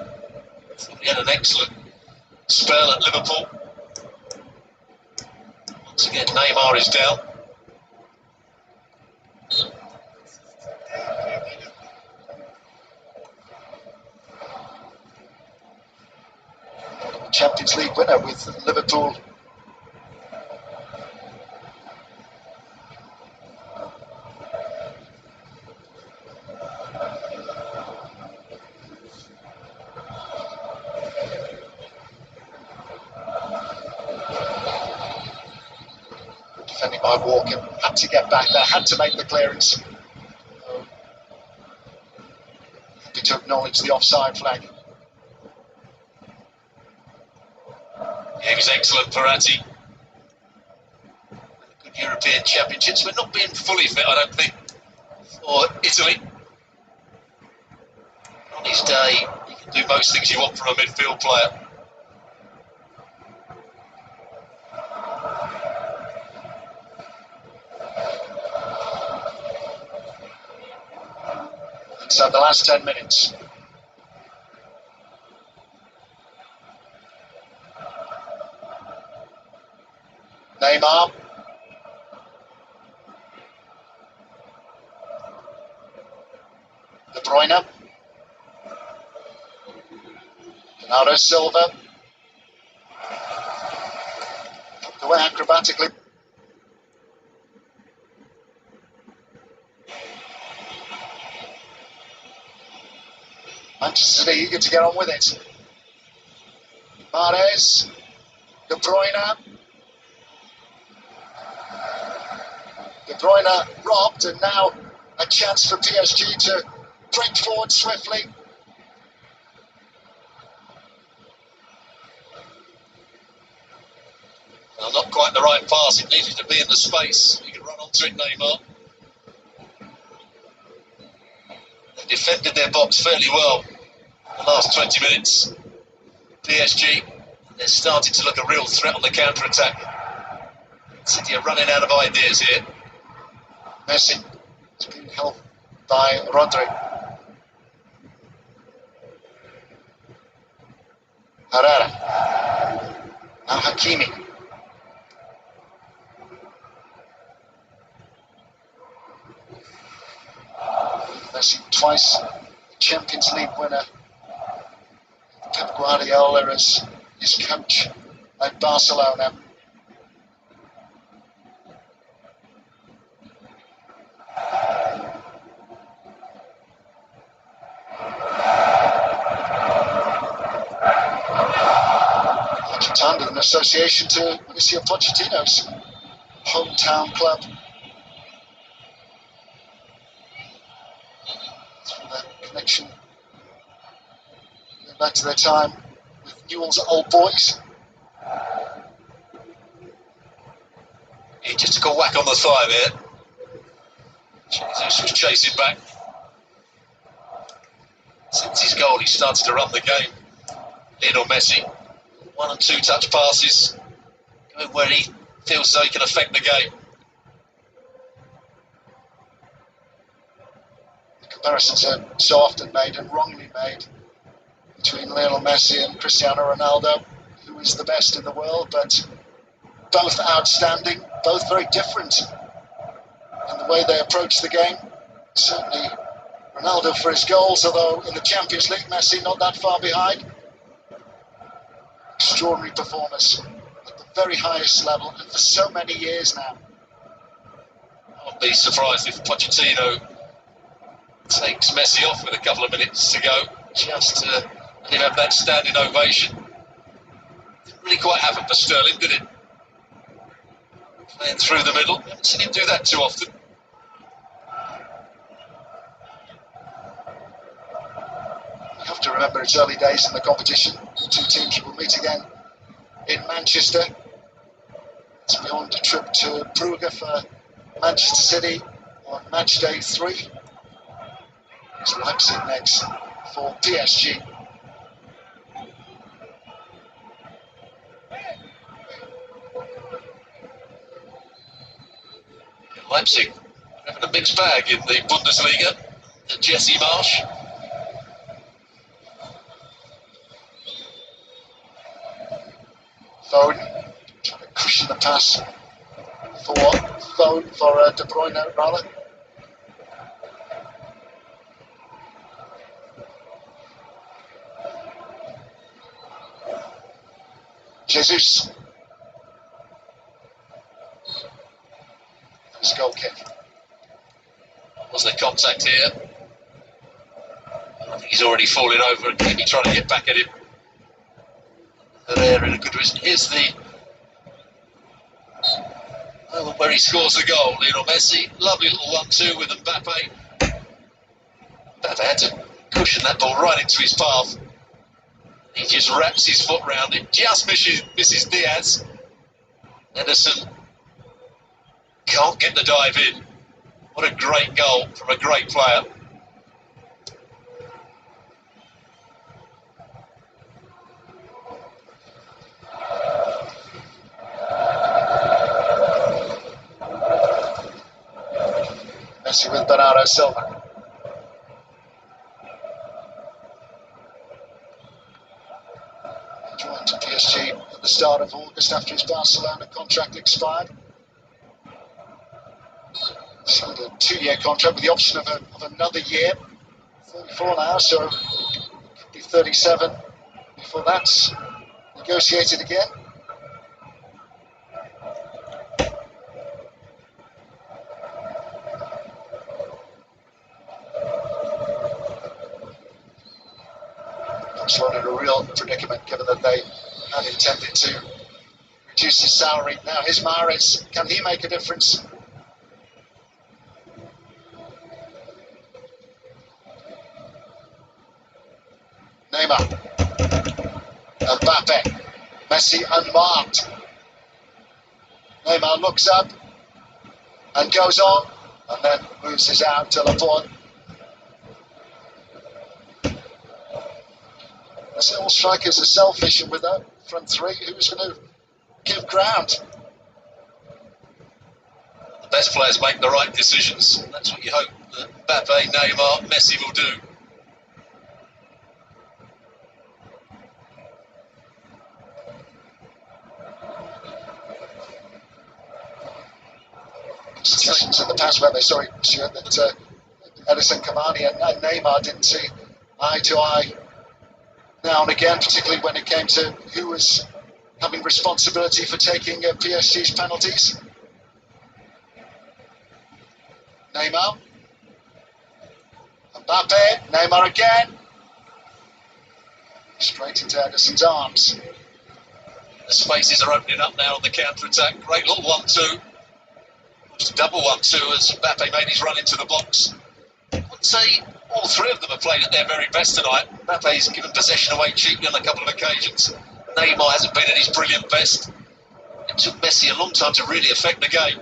He had an excellent spell at Liverpool. Once again, Neymar is down. Champions League winner with Liverpool. Defending by Walker, had to get back there, had to make the clearance. Happy to acknowledge the offside flag. Yeah, he was excellent, Verratti. Good European Championships. We're not being fully fit, I don't think, for Italy. On his day, he can do most things you want from a midfield player. So the last 10 minutes. Neymar. De Bruyne. Bernardo Silva. Put away acrobatically. Manchester City eager to get on with it. Mahrez, De Bruyne. De Bruyne robbed, and now a chance for PSG to break forward swiftly. Well, not quite the right pass. It needed to be in the space. You can run onto it, Neymar. They defended their box fairly well the last 20 minutes. PSG, they're starting to look a real threat on the counter-attack. City are running out of ideas here. Messi is being held by Rodri. Herrera. Now Hakimi. Messi twice Champions League winner. Pep Guardiola as his coach at Barcelona. Argentine with an association to Mauricio Pochettino's hometown club. Through that connection, going back to their time with Newell's Old Boys. He just took a whack on the thigh there. Jesus was chasing back. Since his goal, he started to run the game. Lionel Messi, 1 and 2 touch passes, going where he feels so he can affect the game. Comparisons are so often made and wrongly made between Lionel Messi and Cristiano Ronaldo, who is the best in the world, but both outstanding, both very different in the way they approach the game. Certainly Ronaldo for his goals, although in the Champions League, Messi not that far behind. Extraordinary performance at the very highest level and for so many years now. I wouldn't be surprised if Pochettino takes Messi off with a couple of minutes to go, just to let him have that standing ovation. Didn't really quite happen for Sterling, did it? Playing through the middle, haven't seen him do that too often. You have to remember it's early days in the competition. The two teams will meet again in Manchester. It's beyond a trip to Brugge for Manchester City on match day 3. It's Leipzig next for PSG. Leipzig having a mixed bag in the Bundesliga. Jesse Marsch. Foden trying to cushion the pass for De Bruyne rather. Jesus. His goal kick. Was there contact here? I think he's already falling over and maybe trying to get back at him. They're in a good position. Here's the moment where he scores the goal. Lionel Messi, lovely little 1-2 with Mbappe. Mbappe had to cushion that ball right into his path. He just wraps his foot round it, just misses Diaz. Ederson can't get the dive in. What a great goal from a great player. Messi with Bernardo Silva. He joined PSG at the start of August after his Barcelona contract expired. Signed a 2-year contract with the option of another year. 34 now, so could be 37 before that's negotiated again. predicament, given that they had intended to reduce his salary. Now here's Mahrez. Can he make a difference? Neymar. Mbappe. Messi unmarked. Neymar looks up and goes on, and then moves his out to Laporte. I say all strikers are selfish, and with that front three, who's going to give ground? The best players make the right decisions. That's what you hope that Mbappe, Neymar, Messi will do. Suggestions in the past where they saw that Edison Cavani and Neymar didn't see eye to eye now and again, particularly when it came to who was having responsibility for taking PSG's penalties. Neymar. Mbappe. Neymar again. Straight into Edison's arms. The spaces are opening up now on the counter-attack. Great little 1-2. It's a double 1-2 as Mbappe made his run into the box. I'd say all three of them have played at their very best tonight. Mbappe's given possession away cheaply on a couple of occasions. Neymar hasn't been at his brilliant best. It took Messi a long time to really affect the game.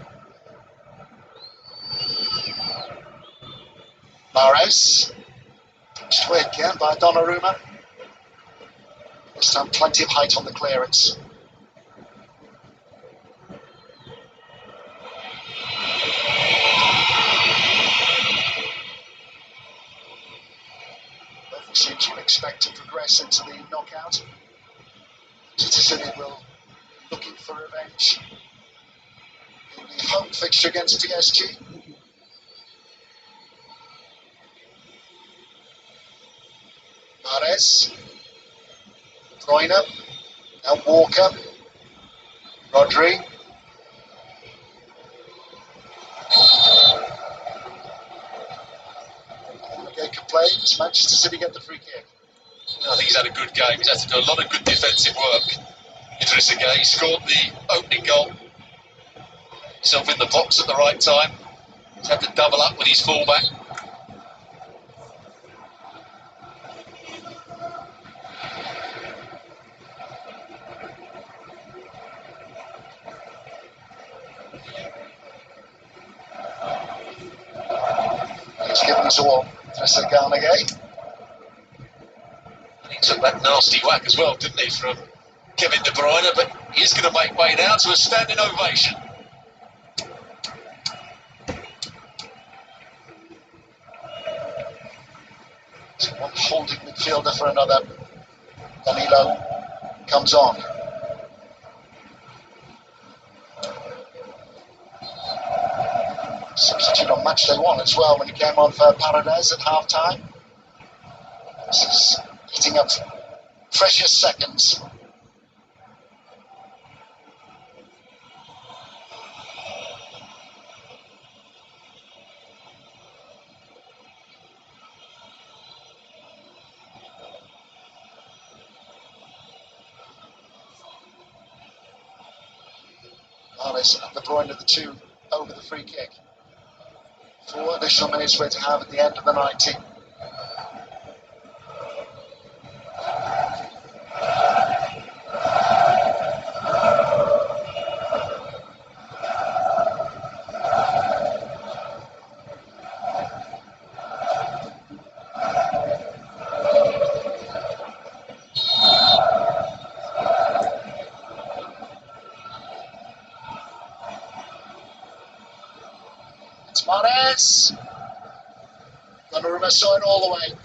Mahrez. Pushed away again by Donnarumma. This time plenty of height on the clearance. Seems to expect to progress into the knockout. City will be looking for revenge in the home fixture against PSG. Mahrez, De Bruyne, now Walker, Rodri. Could play. Does Manchester City get the free kick? I think he's had a good game. He's had to do a lot of good defensive work. Idrissa Gueye scored the opening goal. Himself in the box at the right time. He's had to double up with his fullback. He's given us all. Idrissa And he took that nasty whack as well, didn't he, from Kevin De Bruyne, but he's going to make way now to a standing ovation. So one holding midfielder for another. Danilo comes on. Substitute on match day one as well when he came on for Paredes at half time. This is eating up precious seconds. Mahrez and De Bruyne are the two over the free kick. 4 additional minutes we're to have at the end of the 90. Mahrez. Donnarumma saw it all the way.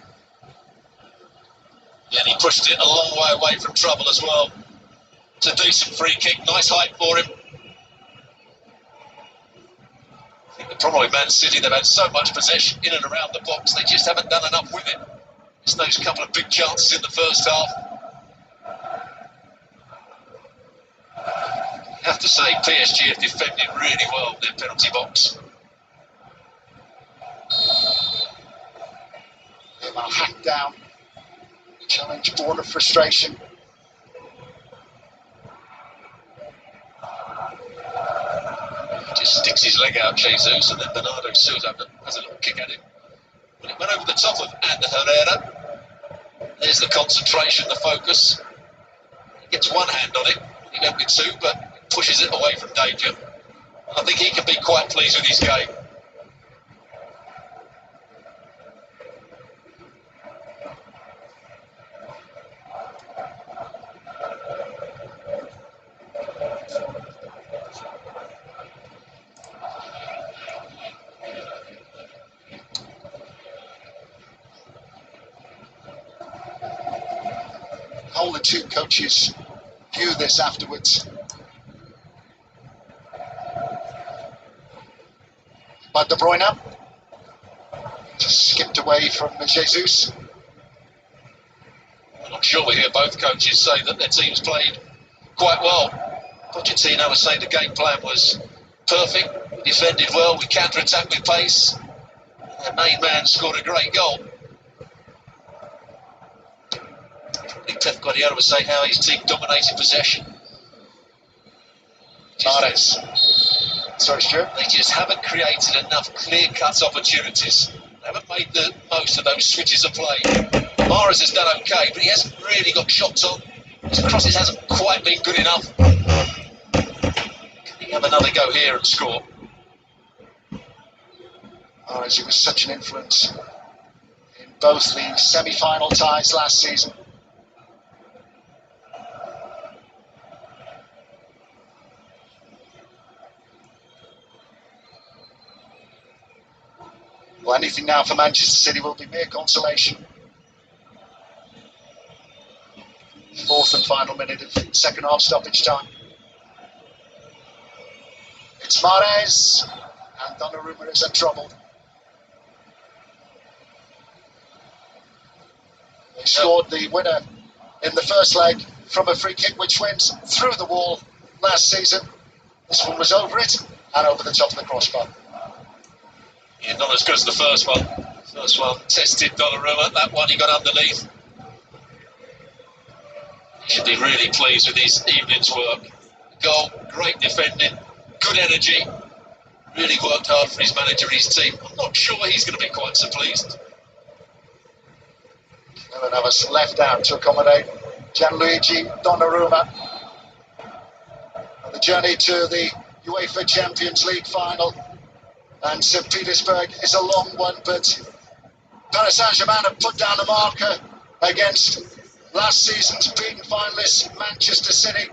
Yeah, and he pushed it a long way away from trouble as well. It's a decent free kick, nice height for him. I think the problem with Man City, they've had so much possession in and around the box, they just haven't done enough with it. Just those couple of big chances in the first half. I have to say, PSG have defended really well in their penalty box. Neymar hacked down Challenge born of frustration. Just sticks his leg out, Jesus, and then Bernardo Silva has a little kick at him. But it went over the top of Ander Herrera. There's the concentration, the focus. He gets one hand on it. He went with two, but pushes it away from danger. I think he can be quite pleased with his game. How the two coaches view this afterwards. But De Bruyne just skipped away from Jesus. I'm sure we hear both coaches say that their teams played quite well. Pochettino was saying the game plan was perfect, we defended well, we counter-attacked with pace. Their main man scored a great goal. I think Pep Guardiola was saying how his team dominated possession. Mahrez. Sorry, Stuart. They just haven't created enough clear-cut opportunities. They haven't made the most of those switches of play. Mahrez has done okay, but he hasn't really got shots on. His crosses hasn't quite been good enough. Can he have another go here and score? Mahrez, he was such an influence in both the semi-final ties last season. Well, anything now for Manchester City will be mere consolation. Fourth and final minute of second half stoppage time. It's Mahrez, and Donnarumma is in trouble. They scored the winner in the first leg from a free kick which went through the wall last season. This one was over it and over the top of the crossbar. Yeah, not as good as the first one. First one tested Donnarumma. That one he got underneath. He should be really pleased with his evening's work. Goal, great defending, good energy. Really worked hard for his manager and his team. I'm not sure he's going to be quite so pleased. Kevin Navas left out to accommodate Gianluigi Donnarumma. The journey to the UEFA Champions League final and St. Petersburg is a long one, but Paris Saint-Germain have put down a marker against last season's beaten finalists Manchester City.